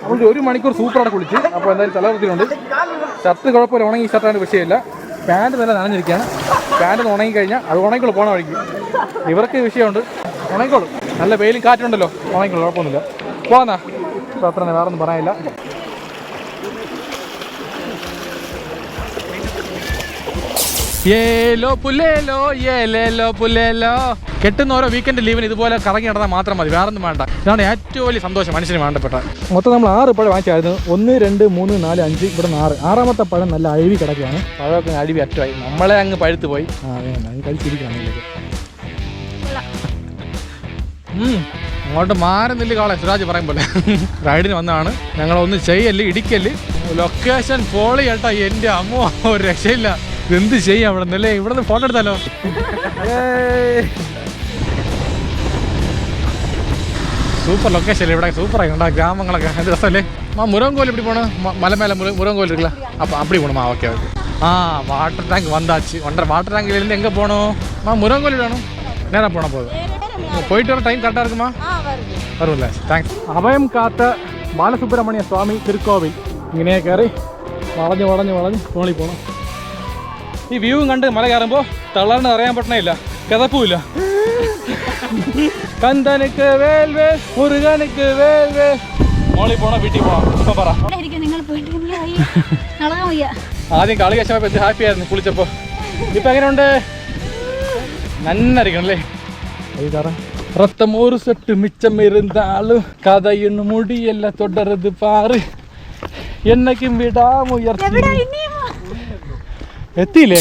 നമുക്ക് 1 മണിക്കൂർ സൂപ്പറായിട്ട് കുളിച്ച്. അപ്പോൾ എന്തായാലും തലവൃത്തിയുണ്ട്. ഷർട്ട് കുഴപ്പമില്ല, ഉണങ്ങി ഷർട്ടാണ് വിഷയമില്ല. പാൻറ്റ് നല്ല നനഞ്ഞിരിക്കുകയാണ്. പാൻറ്റ് ഉണങ്ങിക്കഴിഞ്ഞാൽ അത് ഉണങ്ങിക്കോളൂ പോകണ വഴിക്ക്. ഇവർക്ക് വിഷയമുണ്ട്, ഉണങ്ങിക്കോളും. നല്ല വെയിലും കാറ്റുണ്ടല്ലോ, ഉണങ്ങിക്കോളൂ, കുഴപ്പമൊന്നുമില്ല. പോകാന്നാ. അപ്പോൾ അത്ര തന്നെ, വേറെ ഒന്നും പറയാനില്ല. കെട്ടുന്ന ഓരോ വീക്കെൻഡ് ലീവിന് ഇതുപോലെ കറങ്ങി നടന്നാൽ മാത്രം മതി, വേറൊന്നും വേണ്ട. ഇതാണ് ഏറ്റവും വലിയ സന്തോഷം മനുഷ്യന് വേണ്ടപ്പെട്ട. മൊത്തം നമ്മൾ 6 പഴം വാങ്ങിച്ചായിരുന്നു. 1 2 3 4 5 ഇവിടെ 6. 6ാമത്തെ പഴം നല്ല അഴുവി കിടക്കുകയാണ്. പഴമൊക്കെ അഴുവി അറ്റമായി, നമ്മളെ അങ്ങ് പഴുത്ത് പോയി. കഴിച്ചിരിക്കുകയാണ്. അങ്ങോട്ട് മാറുന്നില്ല കാളെ സുരാജ് പറയും പോലെ. റൈഡിന് വന്നതാണ്. ഞങ്ങളൊന്നും ചെയ്യല്, ഇടിക്കല്. ലൊക്കേഷൻ ഫോളോ കേട്ടോ. എൻ്റെ അമ്മോ ഒരു രക്ഷയില്ല. എന്ത് ചെയ്യാം ഇവിടെ നിന്നല്ലേ? ഇവിടെ നിന്ന് ഫോട്ടോ എടുത്താലോ? സൂപ്പർ ലൊക്കേഷൻ ഇവിടെ, സൂപ്പറായി കണ്ടാ ഗ്രാമങ്ങളൊക്കെ. അത് രസമല്ലേ? മുരുകൻകോയിൽ எப்படி போகணும்? மலை மேலே முருகன்கோயில் இருக்குல்ல, அப்போ அப்படி போகணுமா? ஓகே. வாட்டர் டேங்க் வந்தாச்சு. வாட்டர் டேங்க்லேருந்து எங்கே போகணும்? முருகன்கோயில் வேணும். நேராக போனால் போதும். போயிட்டு வர டைம் கரெக்டாக இருக்குமா? வரும்ல. தேங்க்ஸ். அபயம் காத்த பாலசுப்ரமணிய சுவாமி திருக்கோவில். ഇങ്ങനെ കയറി വളഞ്ഞ് തോളി പോകണം. ഈ വ്യൂവും കണ്ട് മല കയറുമ്പോൾ തളർന്ന് അറിയാൻ പറ്റണില്ല, കിതപ്പുമില്ല. കന്തനുക്ക് വേൽവേ മുരുകനുക്ക് വേൽവേ. മോളിൽ പോണോ വീട്ടിൽ പോണോ? ഇപ്പൊ പറ. ആദ്യം കളി കശപ്പോ എന്ത് ഹാപ്പി ആയിരുന്നു കുളിച്ചപ്പോ. ഇപ്പൊ എങ്ങനെയുണ്ട്? നന്നായിരിക്കണം അല്ലേ? ரத்தம் ஒரு சொட்டு மிச்சம் இருந்தாலும் கதையின் முடியல்ல தொடருது பாரு. என்னைக்கும் விடாமுயற்சி. எத்தியிலே